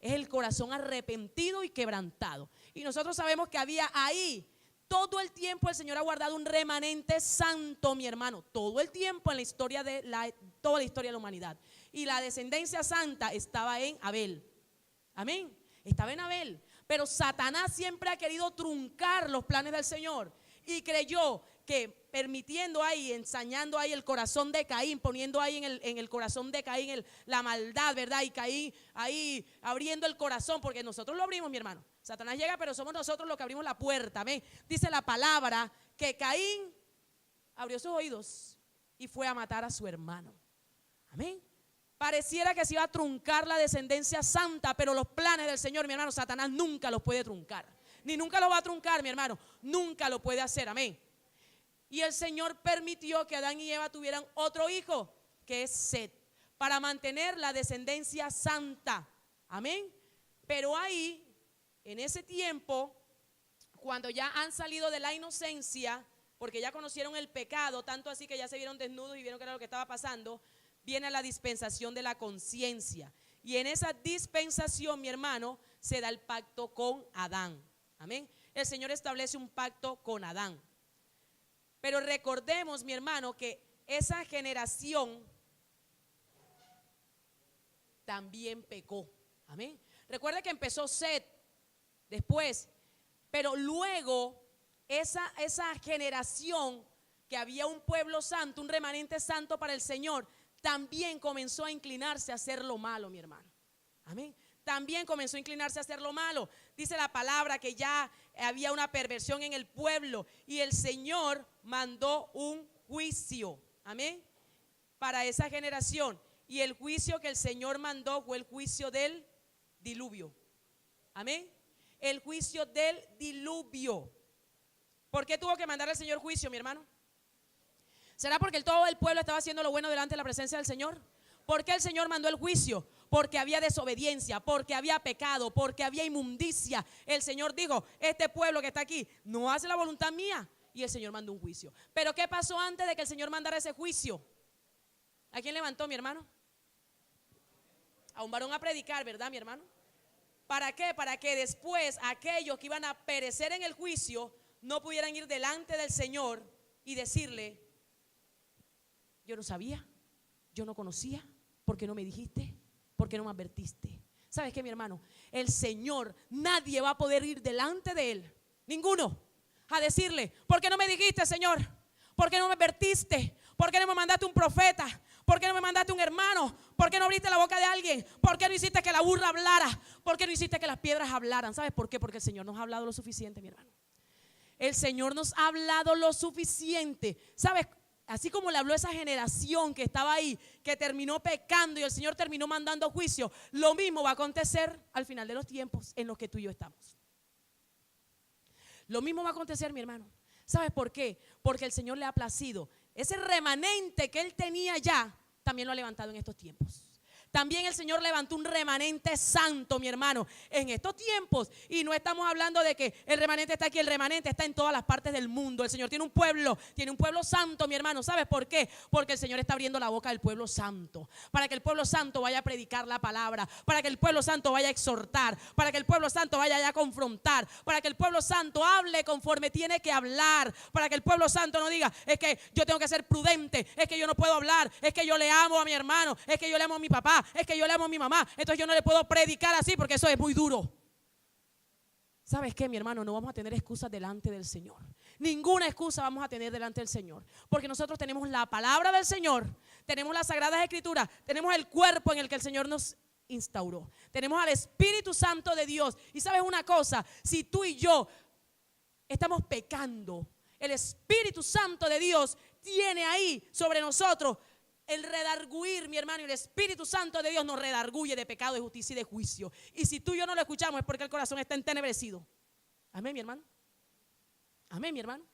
S1: Es el corazón arrepentido y quebrantado. Y nosotros sabemos que había ahí, todo el tiempo el Señor ha guardado un remanente santo, mi hermano. Todo el tiempo en la historia toda la historia de la humanidad. Y la descendencia santa estaba en Abel. Amén. Estaba en Abel. Pero Satanás siempre ha querido truncar los planes del Señor. Y creyó que permitiendo ahí, ensañando ahí el corazón de Caín, poniendo ahí en el corazón de Caín la maldad, ¿verdad? Y Caín ahí abriendo el corazón, porque nosotros lo abrimos, mi hermano. Satanás llega, pero somos nosotros los que abrimos la puerta. Amén. Dice la palabra que Caín abrió sus oídos y fue a matar a su hermano. Amén. Pareciera que se iba a truncar la descendencia santa, pero los planes del Señor, mi hermano, Satanás nunca los puede truncar. Ni nunca los va a truncar, mi hermano. Nunca lo puede hacer, amén. Y el Señor permitió que Adán y Eva tuvieran otro hijo, que es Set, para mantener la descendencia santa, amén. Pero ahí, en ese tiempo, cuando ya han salido de la inocencia, porque ya conocieron el pecado, tanto así que ya se vieron desnudos y vieron que era lo que estaba pasando, viene la dispensación de la conciencia. Y en esa dispensación, mi hermano, se da el pacto con Adán. Amén. El Señor establece un pacto con Adán. Pero recordemos, mi hermano, que esa generación también pecó. Amén. Recuerda que empezó Set después, pero luego esa generación que había un pueblo santo, un remanente santo para el Señor, también comenzó a inclinarse a hacer lo malo, mi hermano. Amén. También comenzó a inclinarse a hacer lo malo. Dice la palabra que ya había una perversión en el pueblo y el Señor mandó un juicio, amén, para esa generación. Y el juicio que el Señor mandó fue el juicio del diluvio, amén. El juicio del diluvio. ¿Por qué tuvo que mandar el Señor juicio, mi hermano? ¿Será porque todo el pueblo estaba haciendo lo bueno delante de la presencia del Señor? ¿Por qué el Señor mandó el juicio? Porque había desobediencia, porque había pecado, porque había inmundicia. El Señor dijo, este pueblo que está aquí no hace la voluntad mía. Y el Señor mandó un juicio. Pero ¿qué pasó antes de que el Señor mandara ese juicio? ¿A quién levantó, mi hermano? A un varón a predicar, ¿verdad, mi hermano? ¿Para qué? Para que después aquellos que iban a perecer en el juicio no pudieran ir delante del Señor y decirle, yo no sabía, yo no conocía, ¿por qué no me dijiste? ¿Por qué no me advertiste? ¿Sabes qué, mi hermano? El Señor, nadie va a poder ir delante de Él, ninguno, a decirle, ¿por qué no me dijiste, Señor? ¿Por qué no me advertiste? ¿Por qué no me mandaste un profeta? ¿Por qué no me mandaste un hermano? ¿Por qué no abriste la boca de alguien? ¿Por qué no hiciste que la burra hablara? ¿Por qué no hiciste que las piedras hablaran? ¿Sabes por qué? Porque el Señor nos ha hablado lo suficiente, mi hermano. El Señor nos ha hablado lo suficiente. ¿Sabes? Así como le habló a esa generación que estaba ahí, que terminó pecando y el Señor terminó mandando juicio, lo mismo va a acontecer al final de los tiempos en los que tú y yo estamos. Lo mismo va a acontecer, mi hermano. ¿Sabes por qué? Porque el Señor le ha placido. Ese remanente que Él tenía ya, también lo ha levantado en estos tiempos. También el Señor levantó un remanente santo, mi hermano, en estos tiempos. Y no estamos hablando de que el remanente está aquí, el remanente está en todas las partes del mundo. El Señor tiene un pueblo santo, mi hermano. ¿Sabes por qué? Porque el Señor está abriendo la boca del pueblo santo. Para que el pueblo santo vaya a predicar la palabra. Para que el pueblo santo vaya a exhortar. Para que el pueblo santo vaya a confrontar. Para que el pueblo santo hable conforme tiene que hablar. Para que el pueblo santo no diga, es que yo tengo que ser prudente. Es que yo no puedo hablar. Es que yo le amo a mi hermano. Es que yo le amo a mi papá. Es que yo le amo a mi mamá, entonces yo no le puedo predicar así porque eso es muy duro. ¿Sabes qué, mi hermano? No vamos a tener excusas delante del Señor. Ninguna excusa vamos a tener delante del Señor, porque nosotros tenemos la palabra del Señor, tenemos las sagradas escrituras, tenemos el cuerpo en el que el Señor nos instauró, tenemos al Espíritu Santo de Dios. Y sabes una cosa, si tú y yo estamos pecando, el Espíritu Santo de Dios tiene ahí sobre nosotros el redarguir, mi hermano, y el Espíritu Santo de Dios nos redarguye de pecado, de justicia y de juicio. Y si tú y yo no lo escuchamos es porque el corazón está entenebrecido. Amén, mi hermano. Amén, mi hermano.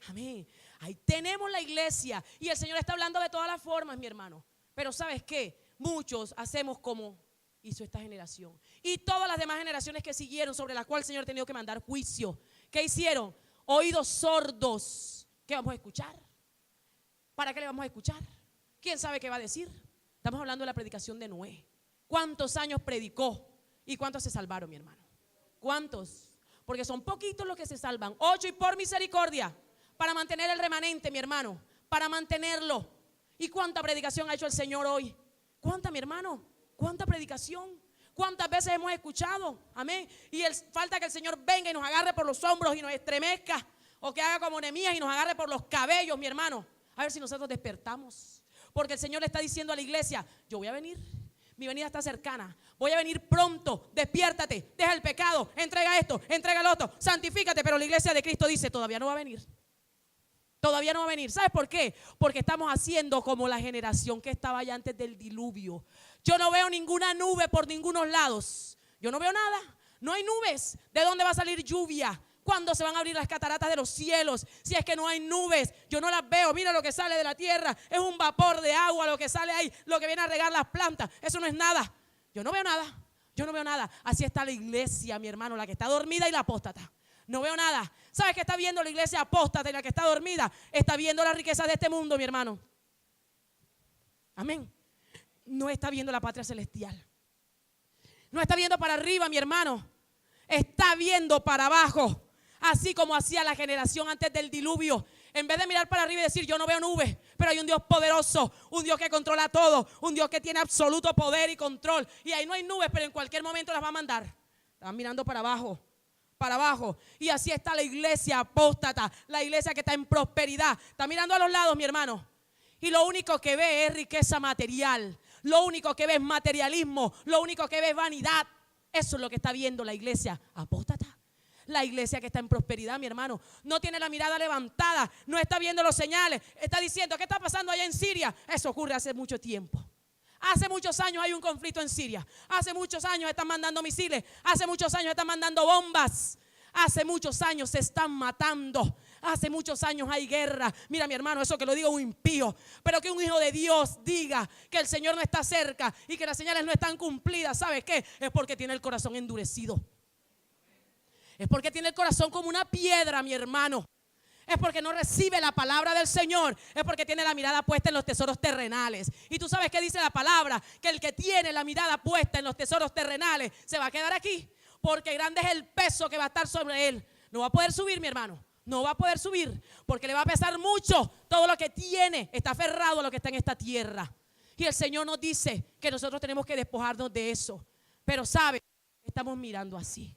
S1: Amén. Ahí tenemos la iglesia y el Señor está hablando de todas las formas, mi hermano. Pero ¿sabes qué? Muchos hacemos como hizo esta generación. Y todas las demás generaciones que siguieron, sobre las cuales el Señor ha tenido que mandar juicio. ¿Qué hicieron? Oídos sordos. ¿Qué vamos a escuchar? ¿Para qué le vamos a escuchar? ¿Quién sabe qué va a decir? Estamos hablando de la predicación de Noé. ¿Cuántos años predicó? ¿Y cuántos se salvaron, mi hermano? ¿Cuántos? Porque son poquitos los que se salvan. 8 y por misericordia. Para mantener el remanente, mi hermano. Para mantenerlo. ¿Y cuánta predicación ha hecho el Señor hoy? ¿Cuánta, mi hermano? ¿Cuánta predicación? ¿Cuántas veces hemos escuchado? Amén. Y falta que el Señor venga y nos agarre por los hombros y nos estremezca. O que haga como Nehemías y nos agarre por los cabellos, mi hermano. A ver si nosotros despertamos. Porque el Señor le está diciendo a la iglesia: yo voy a venir. Mi venida está cercana. Voy a venir pronto. Despiértate. Deja el pecado. Entrega esto. Entrega lo otro. Santifícate. Pero la iglesia de Cristo dice: todavía no va a venir. Todavía no va a venir. ¿Sabes por qué? Porque estamos haciendo como la generación que estaba allá antes del diluvio. Yo no veo ninguna nube por ningunos lados. Yo no veo nada. No hay nubes. ¿De dónde va a salir lluvia? ¿Cuándo se van a abrir las cataratas de los cielos? Si es que no hay nubes, yo no las veo. Mira lo que sale de la tierra. Es un vapor de agua lo que sale ahí, lo que viene a regar las plantas. Eso no es nada. Yo no veo nada. Yo no veo nada. Así está la iglesia, mi hermano, la que está dormida y la apóstata. No veo nada. ¿Sabes qué está viendo la iglesia apóstata y la que está dormida? Está viendo las riquezas de este mundo, mi hermano. Amén. No está viendo la patria celestial. No está viendo para arriba, mi hermano. Está viendo para abajo. Así como hacía la generación antes del diluvio. En vez de mirar para arriba y decir: yo no veo nubes, pero hay un Dios poderoso, un Dios que controla todo, un Dios que tiene absoluto poder y control. Y ahí no hay nubes, pero en cualquier momento las va a mandar. Estaban mirando para abajo. Para abajo. Y así está la iglesia apóstata, la iglesia que está en prosperidad. Está mirando a los lados, mi hermano. Y lo único que ve es riqueza material. Lo único que ve es materialismo. Lo único que ve es vanidad. Eso es lo que está viendo la iglesia apóstata. La iglesia que está en prosperidad, mi hermano, no tiene la mirada levantada, no está viendo los señales, está diciendo: ¿qué está pasando allá en Siria? Eso ocurre hace mucho tiempo. Hace muchos años hay un conflicto en Siria. Hace muchos años están mandando misiles. Hace muchos años están mandando bombas. Hace muchos años se están matando. Hace muchos años hay guerra. Mira, mi hermano, eso que lo diga un impío. Pero que un hijo de Dios diga que el Señor no está cerca y que las señales no están cumplidas. ¿Sabes qué? Es porque tiene el corazón endurecido. Es porque tiene el corazón como una piedra, mi hermano. Es porque no recibe la palabra del Señor. Es porque tiene la mirada puesta en los tesoros terrenales. Y tú sabes qué dice la palabra: que el que tiene la mirada puesta en los tesoros terrenales se va a quedar aquí. Porque grande es el peso que va a estar sobre él. No va a poder subir, mi hermano. No va a poder subir. Porque le va a pesar mucho todo lo que tiene. Está aferrado a lo que está en esta tierra. Y el Señor nos dice que nosotros tenemos que despojarnos de eso. Pero sabe, estamos mirando así.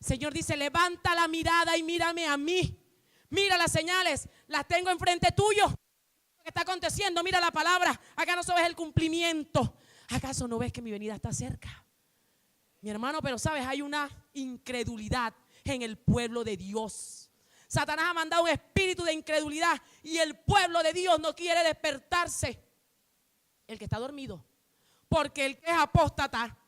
S1: Señor dice: levanta la mirada y mírame a mí. Mira las señales, las tengo enfrente tuyo. Lo que está aconteciendo, mira la palabra. ¿Acá no ves el cumplimiento? ¿Acaso no ves que mi venida está cerca? Mi hermano, pero sabes, hay una incredulidad en el pueblo de Dios. Satanás ha mandado un espíritu de incredulidad y el pueblo de Dios no quiere despertarse. El que está dormido. Porque el que es apóstata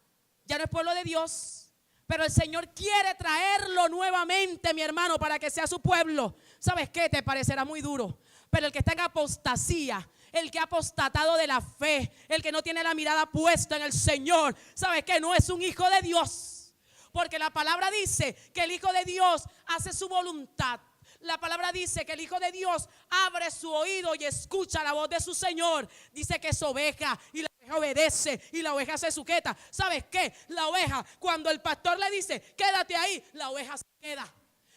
S1: ya no es pueblo de Dios. Pero el Señor quiere traerlo nuevamente, mi hermano, para que sea su pueblo. ¿Sabes qué? Te parecerá muy duro. Pero el que está en apostasía, el que ha apostatado de la fe, el que no tiene la mirada puesta en el Señor, ¿sabes qué? No es un hijo de Dios. Porque la palabra dice que el Hijo de Dios hace su voluntad. La palabra dice que el Hijo de Dios abre su oído y escucha la voz de su Señor. Dice que es oveja y la oveja obedece y la oveja se sujeta. ¿Sabes qué? La oveja, cuando el pastor le dice: quédate ahí, la oveja se queda.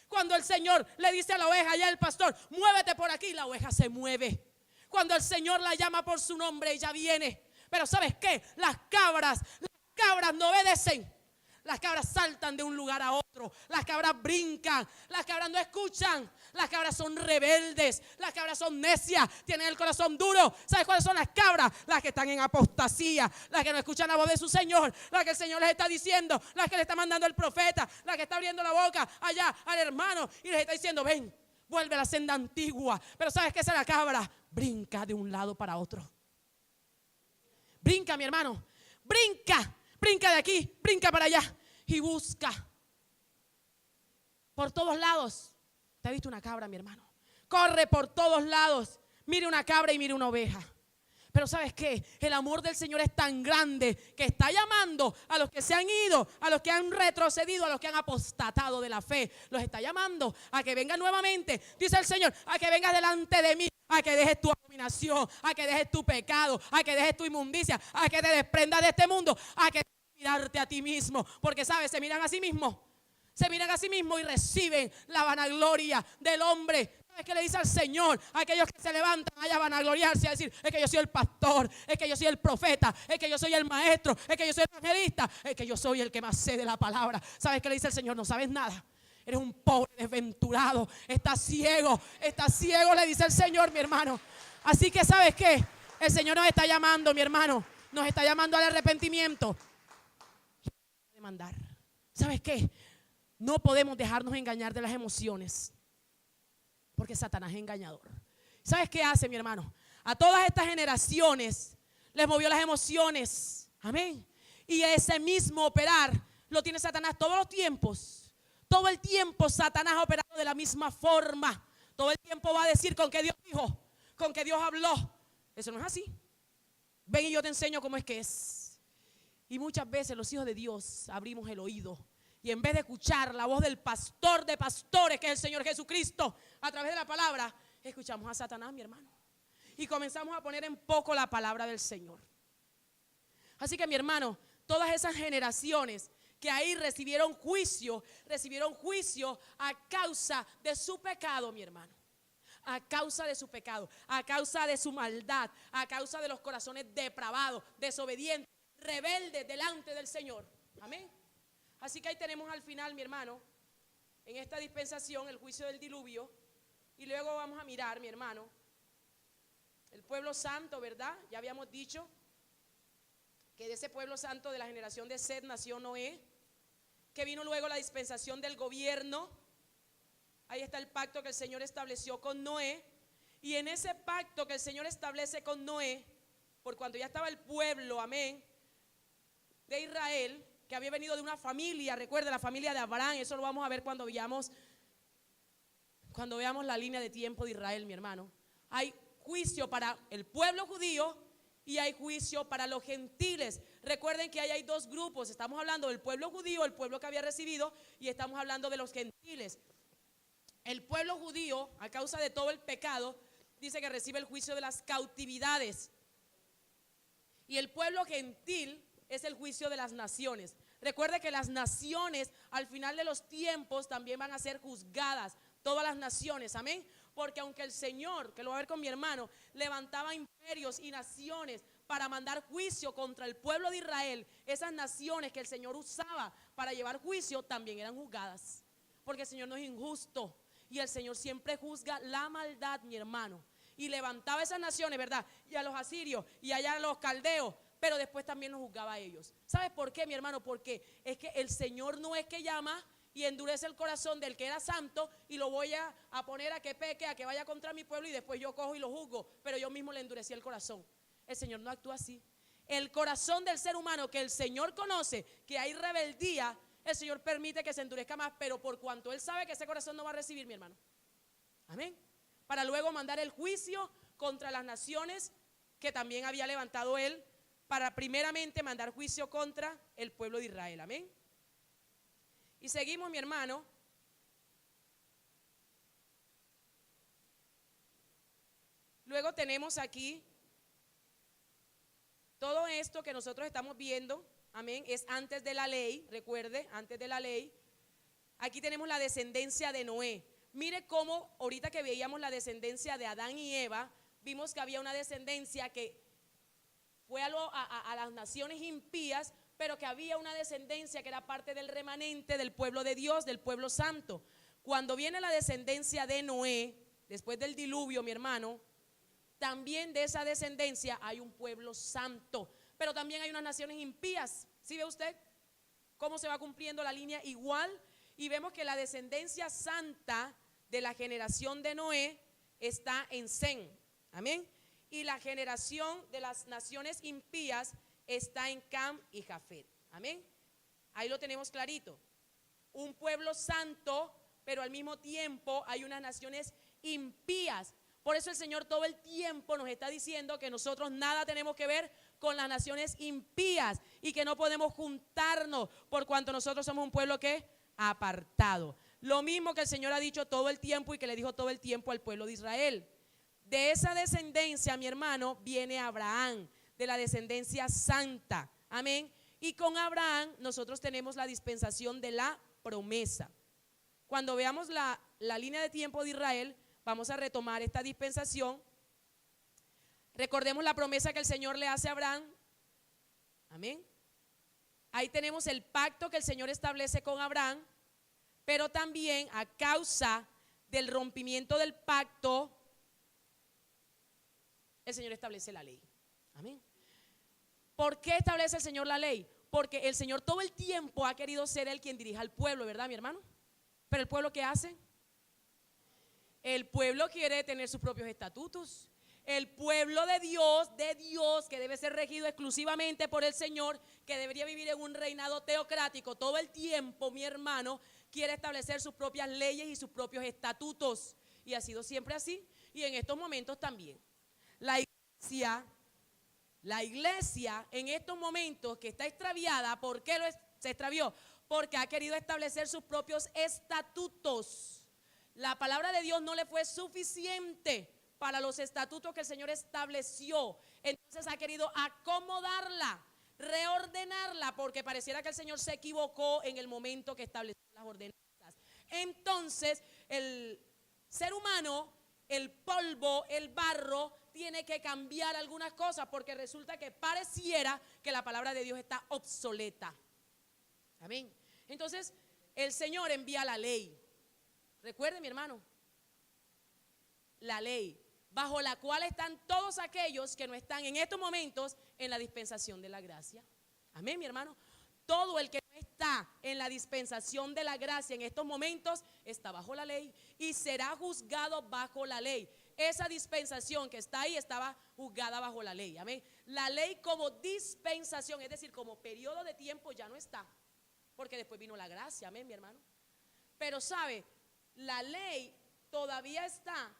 S1: Cuando el Señor le dice a la oveja, ya el pastor: muévete por aquí, la oveja se mueve. Cuando el Señor la llama por su nombre, ella viene. Pero ¿sabes qué? Las cabras no obedecen. Las cabras saltan de un lugar a otro. Las cabras brincan. Las cabras no escuchan. Las cabras son rebeldes. Las cabras son necias. Tienen el corazón duro. ¿Sabes cuáles son las cabras? Las que están en apostasía. Las que no escuchan la voz de su Señor. Las que el Señor les está diciendo. Las que le está mandando el profeta. Las que está abriendo la boca allá al hermano y les está diciendo: ven, vuelve a la senda antigua. Pero ¿sabes qué es la cabra? Brinca de un lado para otro. Brinca, mi hermano. Brinca. Brinca de aquí, brinca para allá y busca por todos lados. ¿Te has visto una cabra, mi hermano? Corre por todos lados. Mire una cabra y mire una oveja. Pero ¿sabes qué? El amor del Señor es tan grande que está llamando a los que se han ido, a los que han retrocedido, a los que han apostatado de la fe. Los está llamando a que vengan nuevamente, dice el Señor, a que vengas delante de mí, a que dejes tu abominación, a que dejes tu pecado, a que dejes tu inmundicia, a que te desprendas de este mundo, a que mirarte a ti mismo. Porque ¿sabes? Se miran a sí mismos. Se miran a sí mismos y reciben la vanagloria del hombre. ¿Sabes qué le dice al Señor? Aquellos que se levantan allá a vanagloriarse, a decir: es que yo soy el pastor, es que yo soy el profeta, es que yo soy el maestro, es que yo soy el evangelista, es que yo soy el que más sé de la palabra. ¿Sabes qué le dice el Señor? No sabes nada. Eres un pobre desventurado, estás ciego, le dice el Señor, mi hermano. Así que ¿sabes qué? El Señor nos está llamando, mi hermano, nos está llamando al arrepentimiento. Demandar. ¿Sabes qué? No podemos dejarnos engañar de las emociones, porque Satanás es engañador. ¿Sabes qué hace, mi hermano? A todas estas generaciones les movió las emociones. Amén. Y ese mismo operar lo tiene Satanás todos los tiempos. Todo el tiempo Satanás ha operado de la misma forma. Todo el tiempo va a decir con que Dios dijo, con que Dios habló. Eso no es así. Ven y yo te enseño cómo es que es. Y muchas veces los hijos de Dios abrimos el oído. Y en vez de escuchar la voz del pastor de pastores, que es el Señor Jesucristo, a través de la palabra, escuchamos a Satanás, mi hermano. Y comenzamos a poner en poco la palabra del Señor. Así que, mi hermano, todas esas generaciones que ahí recibieron juicio a causa de su pecado, mi hermano. A causa de su pecado, a causa de su maldad, a causa de los corazones depravados, desobedientes, rebeldes delante del Señor. Amén. Así que ahí tenemos al final, mi hermano, en esta dispensación, el juicio del diluvio. Y luego vamos a mirar, mi hermano, el pueblo santo, ¿verdad? Ya habíamos dicho que de ese pueblo santo de la generación de Seth nació Noé, que vino luego la dispensación del gobierno. Ahí está el pacto que el Señor estableció con Noé. Y en ese pacto que el Señor establece con Noé, por cuando ya estaba el pueblo, amén, de Israel, que había venido de una familia, recuerda, la familia de Abraham. Eso lo vamos a ver cuando veamos la línea de tiempo de Israel, mi hermano. Hay juicio para el pueblo judío y hay juicio para los gentiles. Recuerden que ahí hay dos grupos. Estamos hablando del pueblo judío, el pueblo que había recibido, y estamos hablando de los gentiles. El pueblo judío, a causa de todo el pecado, dice que recibe el juicio de las cautividades. Y el pueblo gentil es el juicio de las naciones. Recuerde que las naciones al final de los tiempos también van a ser juzgadas. Todas las naciones, amén. Porque aunque el Señor, que lo va a ver con mi hermano, levantaba imperios y naciones para mandar juicio contra el pueblo de Israel, esas naciones que el Señor usaba para llevar juicio también eran juzgadas. Porque el Señor no es injusto y el Señor siempre juzga la maldad, mi hermano. Y levantaba esas naciones, ¿verdad? Y a los asirios y allá a los caldeos, pero después también los juzgaba a ellos. ¿Sabes por qué, mi hermano? Porque es que el Señor no es que llama y endurece el corazón del que era santo y lo voy a poner a que peque, a que vaya contra mi pueblo, y después yo cojo y lo juzgo, pero yo mismo le endurecí el corazón. El Señor no actúa así. El corazón del ser humano que el Señor conoce, que hay rebeldía, el Señor permite que se endurezca más, pero por cuanto Él sabe que ese corazón no va a recibir, mi hermano. Amén. Para luego mandar el juicio contra las naciones que también había levantado Él, para primeramente mandar juicio contra el pueblo de Israel. Amén. Y seguimos, mi hermano. Luego tenemos aquí todo esto que nosotros estamos viendo. Amén. Es antes de la ley, recuerde, antes de la ley. Aquí tenemos la descendencia de Noé. Mire cómo ahorita que veíamos la descendencia de Adán y Eva, vimos que había una descendencia que fue a las naciones impías, pero que había una descendencia que era parte del remanente del pueblo de Dios, del pueblo santo. Cuando viene la descendencia de Noé, después del diluvio, mi hermano, también de esa descendencia hay un pueblo santo, pero también hay unas naciones impías. ¿Sí ve usted cómo se va cumpliendo la línea igual? Y vemos que la descendencia santa de la generación de Noé está en Sem. Amén. Y la generación de las naciones impías está en Cam y Jafet. Amén. Ahí lo tenemos clarito. Un pueblo santo, pero al mismo tiempo hay unas naciones impías. Por eso el Señor todo el tiempo nos está diciendo que nosotros nada tenemos que ver con las naciones impías y que no podemos juntarnos por cuanto nosotros somos un pueblo que apartado. Lo mismo que el Señor ha dicho todo el tiempo y que le dijo todo el tiempo al pueblo de Israel. De esa descendencia, mi hermano, viene Abraham, de la descendencia santa. Amén. Y con Abraham nosotros tenemos la dispensación de la promesa. Cuando veamos la línea de tiempo de Israel, vamos a retomar esta dispensación. Recordemos la promesa que el Señor le hace a Abraham. Amén. Ahí tenemos el pacto que el Señor establece con Abraham, pero también a causa del rompimiento del pacto, el Señor establece la ley. Amén. ¿Por qué establece el Señor la ley? Porque el Señor todo el tiempo ha querido ser Él quien dirija al pueblo, ¿verdad, mi hermano? Pero el pueblo, ¿qué hace? El pueblo quiere tener sus propios estatutos. El pueblo de Dios, que debe ser regido exclusivamente por el Señor, que debería vivir en un reinado teocrático todo el tiempo, mi hermano, quiere establecer sus propias leyes y sus propios estatutos. Y ha sido siempre así. Y en estos momentos también. La iglesia en estos momentos que está extraviada, ¿por qué se extravió? Porque ha querido establecer sus propios estatutos. La palabra de Dios no le fue suficiente para los estatutos que el Señor estableció. Entonces ha querido acomodarla, reordenarla, porque pareciera que el Señor se equivocó en el momento que estableció las ordenanzas. Entonces el ser humano, el polvo, el barro, tiene que cambiar algunas cosas porque resulta que pareciera que la palabra de Dios está obsoleta. Amén. Entonces el Señor envía la ley. Recuerde, mi hermano, la ley bajo la cual están todos aquellos que no están en estos momentos en la dispensación de la gracia. Amén, mi hermano. Todo el que no está en la dispensación de la gracia en estos momentos está bajo la ley y será juzgado bajo la ley. Esa dispensación que está ahí estaba juzgada bajo la ley. Amén. La ley como dispensación, es decir, como periodo de tiempo ya no está, porque después vino la gracia. Amén, mi hermano. Pero sabe, la ley todavía está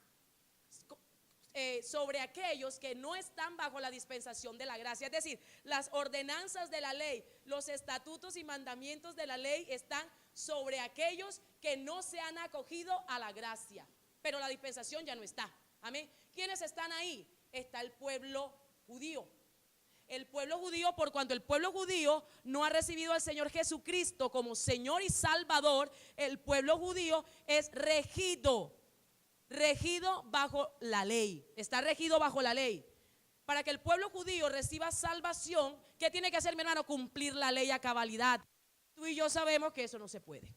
S1: sobre aquellos que no están bajo la dispensación de la gracia. Es decir, las ordenanzas de la ley, los estatutos y mandamientos de la ley están sobre aquellos que no se han acogido a la gracia. Pero la dispensación ya no está. Amén. ¿Quiénes están ahí? Está el pueblo judío. El pueblo judío, por cuanto el pueblo judío no ha recibido al Señor Jesucristo como Señor y Salvador, el pueblo judío es regido bajo la ley. Está regido bajo la ley. Para que el pueblo judío reciba salvación, ¿qué tiene que hacer, mi hermano? Cumplir la ley a cabalidad. Tú y yo sabemos que eso no se puede.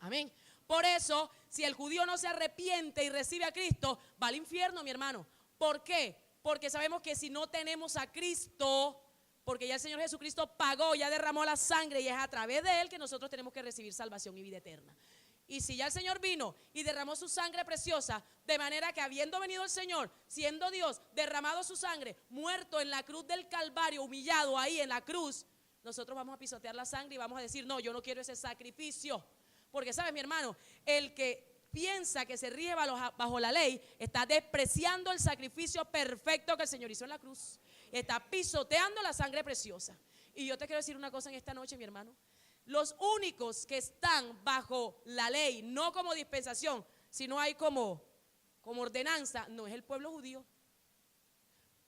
S1: Amén. Por eso, si el judío no se arrepiente y recibe a Cristo, va al infierno, mi hermano. ¿Por qué? Porque sabemos que si no tenemos a Cristo, porque ya el Señor Jesucristo pagó, ya derramó la sangre y es a través de Él que nosotros tenemos que recibir salvación y vida eterna. Y si ya el Señor vino y derramó su sangre preciosa, de manera que habiendo venido el Señor, siendo Dios, derramado su sangre, muerto en la cruz del Calvario, humillado ahí en la cruz, nosotros vamos a pisotear la sangre y vamos a decir, no, yo no quiero ese sacrificio. Porque sabes, mi hermano, el que piensa que se rige bajo la ley está despreciando el sacrificio perfecto que el Señor hizo en la cruz. Está pisoteando la sangre preciosa. Y yo te quiero decir una cosa en esta noche, mi hermano. Los únicos que están bajo la ley, no como dispensación, sino hay como ordenanza, no es el pueblo judío.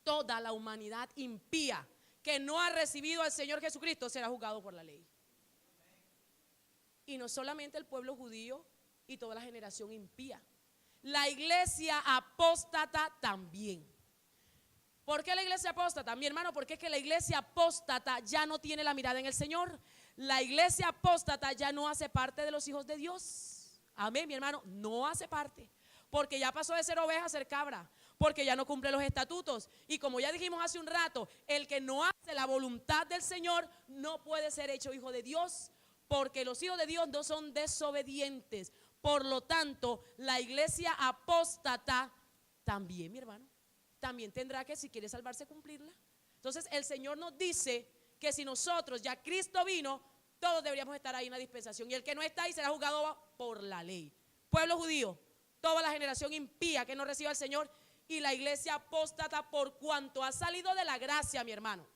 S1: Toda la humanidad impía que no ha recibido al Señor Jesucristo será juzgado por la ley. Y no solamente el pueblo judío y toda la generación impía, la iglesia apóstata también. ¿Por qué la iglesia apóstata? Mi hermano, porque es que la iglesia apóstata ya no tiene la mirada en el Señor. La iglesia apóstata ya no hace parte de los hijos de Dios. Amén, mi hermano, no hace parte. Porque ya pasó de ser oveja a ser cabra. Porque ya no cumple los estatutos. Y como ya dijimos hace un rato, el que no hace la voluntad del Señor no puede ser hecho hijo de Dios. Porque los hijos de Dios no son desobedientes. Por lo tanto, la iglesia apóstata también, mi hermano, también tendrá que, si quiere salvarse, cumplirla. Entonces el Señor nos dice que si nosotros, ya Cristo vino, todos deberíamos estar ahí en la dispensación. Y el que no está ahí será juzgado por la ley. Pueblo judío, toda la generación impía que no reciba al Señor, y la iglesia apóstata por cuanto ha salido de la gracia, mi hermano.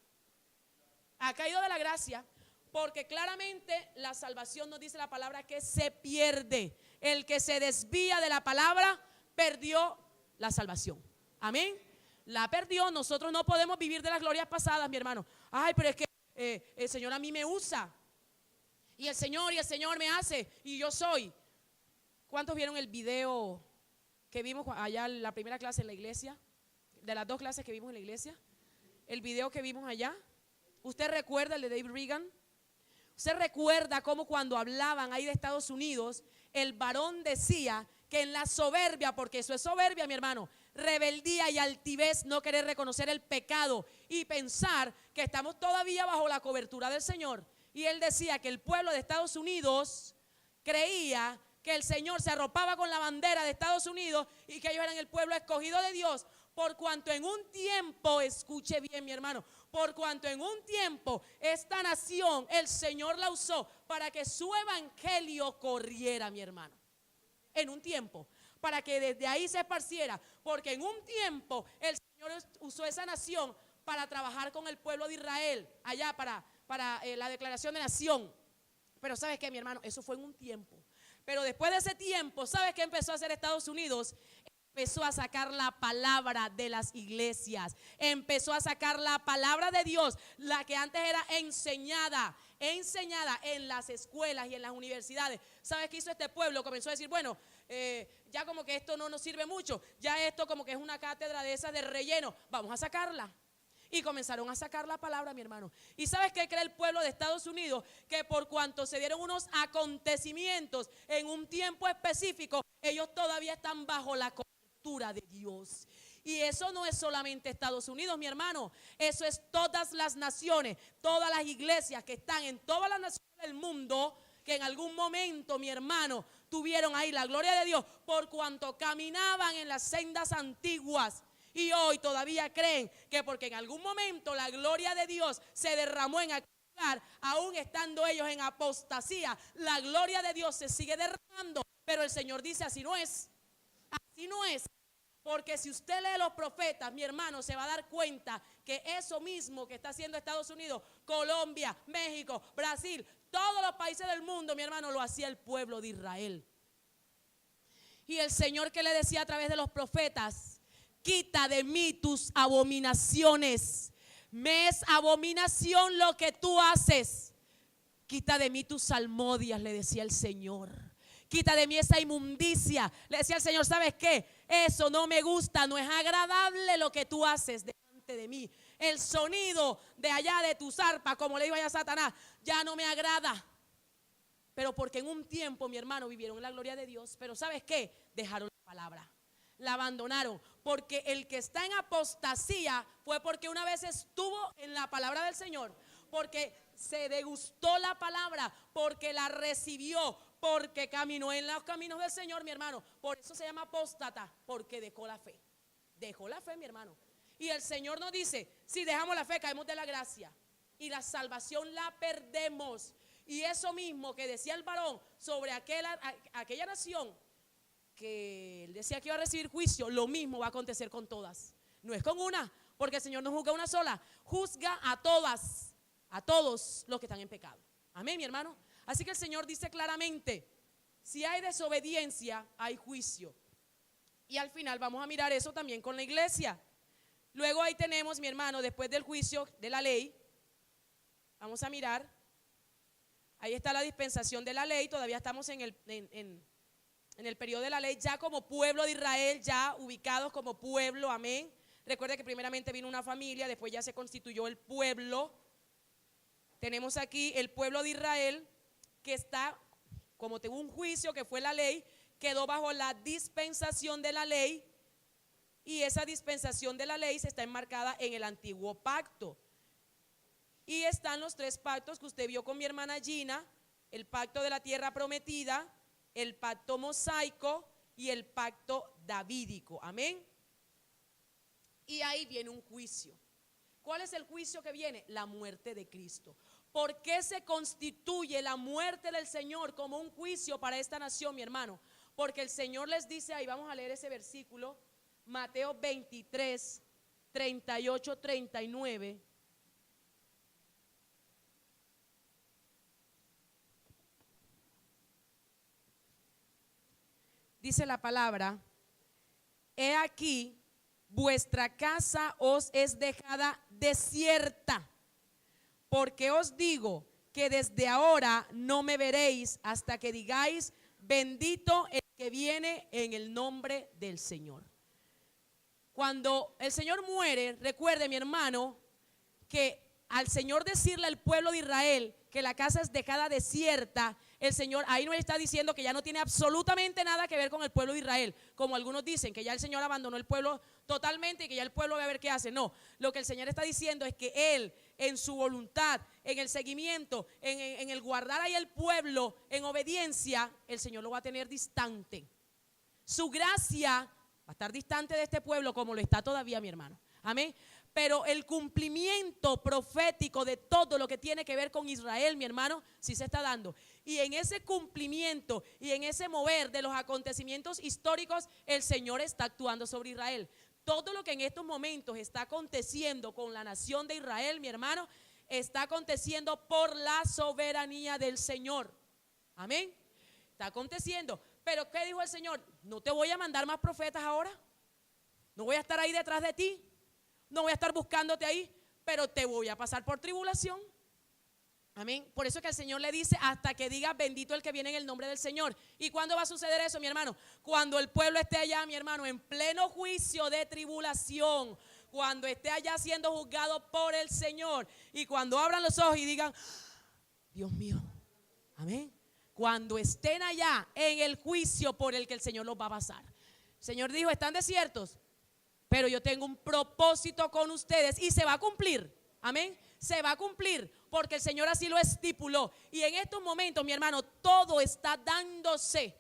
S1: Ha caído de la gracia, porque claramente la salvación nos dice la palabra que se pierde. El que se desvía de la palabra perdió la salvación. Amén. La perdió. Nosotros no podemos vivir de las glorias pasadas, mi hermano. Ay, pero es que el Señor a mí me usa, y el Señor me hace, y yo soy. ¿Cuántos vieron el video que vimos allá en la primera clase en la iglesia? De las dos clases que vimos en la iglesia, el video que vimos allá. ¿Usted recuerda el de David Reagan? ¿Usted recuerda cómo cuando hablaban ahí de Estados Unidos, el varón decía que en la soberbia, porque eso es soberbia, mi hermano, rebeldía y altivez, no querer reconocer el pecado y pensar que estamos todavía bajo la cobertura del Señor? Y él decía que el pueblo de Estados Unidos creía que el Señor se arropaba con la bandera de Estados Unidos y que ellos eran el pueblo escogido de Dios, por cuanto en un tiempo, escuche bien mi hermano, por cuanto en un tiempo esta nación el Señor la usó para que su evangelio corriera, mi hermano. En un tiempo, para que desde ahí se esparciera, porque en un tiempo el Señor usó esa nación para trabajar con el pueblo de Israel, allá para la declaración de nación. Pero ¿sabes qué, mi hermano? Eso fue en un tiempo. Pero después de ese tiempo, ¿sabes qué empezó a hacer Estados Unidos? Empezó a sacar la palabra de las iglesias, empezó a sacar la palabra de Dios, la que antes era enseñada en las escuelas y en las universidades. ¿Sabes qué hizo este pueblo? Comenzó a decir, bueno, ya como que esto no nos sirve mucho, ya esto como que es una cátedra de esas de relleno, vamos a sacarla. Y comenzaron a sacar la palabra, mi hermano. ¿Y sabes qué cree el pueblo de Estados Unidos? Que por cuanto se dieron unos acontecimientos en un tiempo específico, ellos todavía están bajo la cobertura de Dios. Y eso no es solamente Estados Unidos, mi hermano. Eso es todas las naciones, todas las iglesias que están en todas las naciones del mundo, que en algún momento, mi hermano, tuvieron ahí la gloria de Dios por cuanto caminaban en las sendas antiguas. Y hoy todavía creen que porque en algún momento la gloria de Dios se derramó en aquel lugar, aún estando ellos en apostasía, la gloria de Dios se sigue derramando. Pero el Señor dice, así no es. Así no es. Porque si usted lee los profetas, mi hermano, se va a dar cuenta que eso mismo que está haciendo Estados Unidos, Colombia, México, Brasil, todos los países del mundo, mi hermano, lo hacía el pueblo de Israel. Y el Señor, que le decía a través de los profetas: quita de mí tus abominaciones. Me es abominación lo que tú haces. Quita de mí tus salmodias, le decía el Señor. Quita de mí esa inmundicia. Le decía el Señor, ¿sabes qué? Eso no me gusta, no es agradable lo que tú haces delante de mí. El sonido de allá de tus arpas, como le digo allá a Satanás, ya no me agrada. Pero porque en un tiempo, mi hermano, vivieron la gloria de Dios. Pero ¿sabes qué? Dejaron la palabra. La abandonaron, porque el que está en apostasía fue porque una vez estuvo en la palabra del Señor, porque se degustó la palabra, porque la recibió, porque caminó en los caminos del Señor, mi hermano. Por eso se llama apóstata, porque dejó la fe. Dejó la fe, mi hermano. Y el Señor nos dice, si dejamos la fe, caemos de la gracia y la salvación la perdemos. Y eso mismo que decía el varón sobre aquella nación, que él decía que iba a recibir juicio, lo mismo va a acontecer con todas. No es con una, porque el Señor no juzga una sola, juzga a todas, a todos los que están en pecado. Amén, mi hermano. Así que el Señor dice claramente, si hay desobediencia, hay juicio. Y al final vamos a mirar eso también con la iglesia. Luego ahí tenemos, mi hermano, después del juicio de la ley, vamos a mirar, ahí está la dispensación de la ley. Todavía estamos en el periodo de la ley, ya como pueblo de Israel, ya ubicados como pueblo, amén. Recuerde que primeramente vino una familia, después ya se constituyó el pueblo. Tenemos aquí el pueblo de Israel que está, como tuvo un juicio que fue la ley, quedó bajo la dispensación de la ley, y esa dispensación de la ley se está enmarcada en el antiguo pacto. Y están los tres pactos que usted vio con mi hermana Gina: el pacto de la tierra prometida, el pacto mosaico y el pacto davídico, amén. Y ahí viene un juicio. ¿Cuál es el juicio que viene? La muerte de Cristo. ¿Por qué se constituye la muerte del Señor como un juicio para esta nación, mi hermano? Porque el Señor les dice, ahí vamos a leer ese versículo, Mateo 23, 38, 39. Dice la palabra: he aquí, vuestra casa os es dejada desierta, porque os digo que desde ahora no me veréis hasta que digáis, bendito el que viene en el nombre del Señor. Cuando el Señor muere, recuerde, mi hermano, que al Señor decirle al pueblo de Israel que la casa es dejada desierta, el Señor ahí no está diciendo que ya no tiene absolutamente nada que ver con el pueblo de Israel, como algunos dicen, que ya el Señor abandonó el pueblo totalmente y que ya el pueblo va a ver qué hace. No, lo que el Señor está diciendo es que Él, en su voluntad, en el seguimiento, en el guardar ahí el pueblo, en obediencia, el Señor lo va a tener distante. Su gracia va a estar distante de este pueblo como lo está todavía, mi hermano. Amén. Pero el cumplimiento profético de todo lo que tiene que ver con Israel, mi hermano, sí se está dando. Y en ese cumplimiento y en ese mover de los acontecimientos históricos, el Señor está actuando sobre Israel. Todo lo que en estos momentos está aconteciendo con la nación de Israel, mi hermano, está aconteciendo por la soberanía del Señor. Amén. Está aconteciendo. Pero ¿qué dijo el Señor? No te voy a mandar más profetas ahora. No voy a estar ahí detrás de ti. No voy a estar buscándote ahí, pero te voy a pasar por tribulación. Amén. Por eso es que el Señor le dice hasta que diga bendito el que viene en el nombre del Señor. ¿Y cuándo va a suceder eso, mi hermano? Cuando el pueblo esté allá, mi hermano, en pleno juicio de tribulación. Cuando esté allá siendo juzgado por el Señor. Y cuando abran los ojos y digan, Dios mío, amén. Cuando estén allá en el juicio por el que el Señor los va a pasar. El Señor dijo, están desiertos, pero yo tengo un propósito con ustedes y se va a cumplir. Amén. Se va a cumplir porque el Señor así lo estipuló. Y en estos momentos, mi hermano, todo está dándose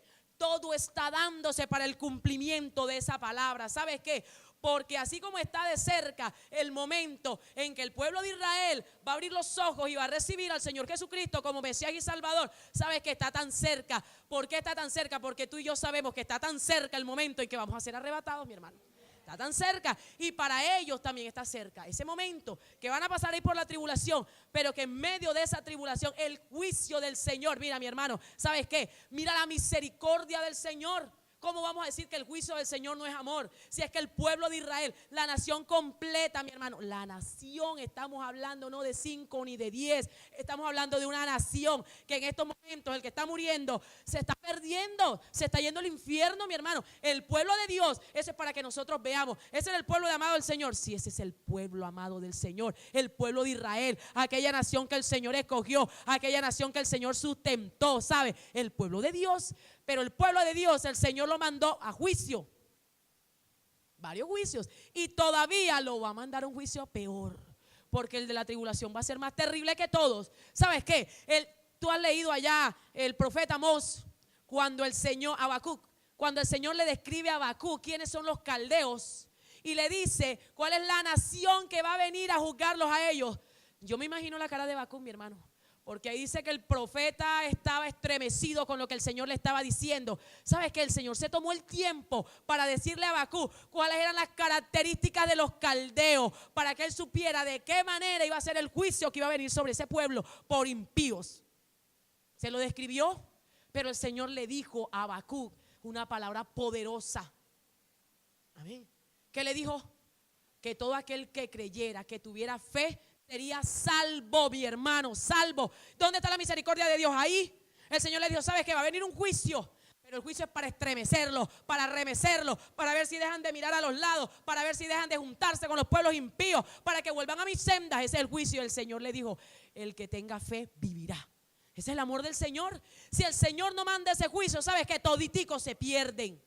S1: para el cumplimiento de esa palabra. ¿Sabes qué? Porque así como está de cerca el momento en que el pueblo de Israel va a abrir los ojos y va a recibir al Señor Jesucristo como Mesías y Salvador, ¿sabes que está tan cerca? ¿Por qué está tan cerca? Porque tú y yo sabemos que está tan cerca el momento en que vamos a ser arrebatados, mi hermano. Está tan cerca y para ellos también está cerca ese momento que van a pasar ahí por la tribulación, pero que en medio de esa tribulación el juicio del Señor, mira mi hermano, ¿sabes qué? Mira la misericordia del Señor. ¿Cómo vamos a decir que el juicio del Señor no es amor? Si es que el pueblo de Israel, la nación completa, mi hermano, la nación, estamos hablando no de 5 ni de 10, estamos hablando de una nación que en estos momentos el que está muriendo se está perdiendo, se está yendo al infierno, mi hermano. El pueblo de Dios, eso es para que nosotros veamos, ese es el pueblo amado del Señor. Sí, ese es el pueblo amado del Señor, el pueblo de Israel, aquella nación que el Señor escogió, aquella nación que el Señor sustentó, ¿sabe? El pueblo de Dios. Pero el pueblo de Dios, el Señor lo mandó a juicio, varios juicios, y todavía lo va a mandar a un juicio peor, porque el de la tribulación va a ser más terrible que todos. ¿Sabes qué? Tú has leído allá el profeta Amós, cuando el Señor, Habacuc, cuando el Señor le describe a Habacuc quiénes son los caldeos, y le dice cuál es la nación que va a venir a juzgarlos a ellos. Yo me imagino la cara de Habacuc, mi hermano. Porque ahí dice que el profeta estaba estremecido con lo que el Señor le estaba diciendo. ¿Sabes qué? El Señor se tomó el tiempo para decirle a Habacuc cuáles eran las características de los caldeos, para que él supiera de qué manera iba a ser el juicio que iba a venir sobre ese pueblo por impíos. Se lo describió, pero el Señor le dijo a Habacuc una palabra poderosa. Amén. ¿Qué le dijo? Que todo aquel que creyera, que tuviera fe, sería salvo, mi hermano, salvo. ¿Dónde está la misericordia de Dios? Ahí. El Señor le dijo, ¿sabes qué? Va a venir un juicio, pero el juicio es para estremecerlos, para remecerlos, para ver si dejan de mirar a los lados, para ver si dejan de juntarse con los pueblos impíos, para que vuelvan a mis sendas. Ese es el juicio. El Señor le dijo, el que tenga fe vivirá. Ese es el amor del Señor. Si el Señor no manda ese juicio, ¿sabes qué? Toditicos se pierden.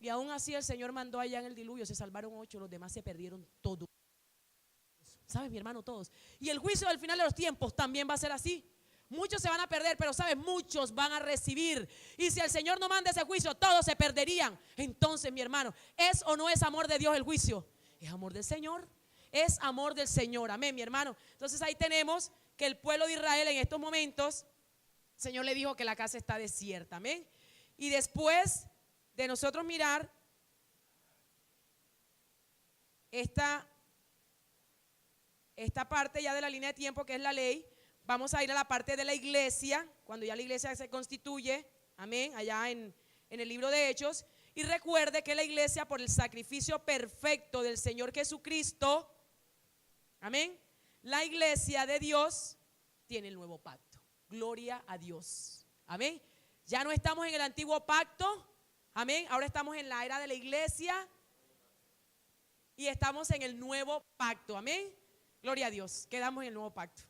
S1: Y aún así el Señor mandó allá en el diluvio, se salvaron 8, los demás se perdieron todos. ¿Sabes, mi hermano? Todos. Y el juicio del final de los tiempos también va a ser así. Muchos se van a perder, pero ¿sabes? Muchos van a recibir. Y si el Señor no manda ese juicio, todos se perderían. Entonces, mi hermano, ¿es o no es amor de Dios el juicio? Es amor del Señor. Es amor del Señor. Amén, mi hermano. Entonces ahí tenemos que el pueblo de Israel en estos momentos, el Señor le dijo que la casa está desierta. Amén. Y después de nosotros mirar esta parte ya de la línea de tiempo, que es la ley, vamos a ir a la parte de la iglesia, cuando ya la iglesia se constituye, amén, allá en el libro de Hechos. Y recuerde que la iglesia, por el sacrificio perfecto del Señor Jesucristo, amén, la iglesia de Dios tiene el nuevo pacto. Gloria a Dios, amén. Ya no estamos en el antiguo pacto, amén, ahora estamos en la era de la iglesia y estamos en el nuevo pacto, amén. Gloria a Dios, quedamos en el nuevo pacto.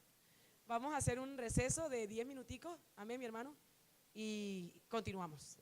S1: Vamos a hacer un receso de 10 minuticos, amén, mi hermano, y continuamos.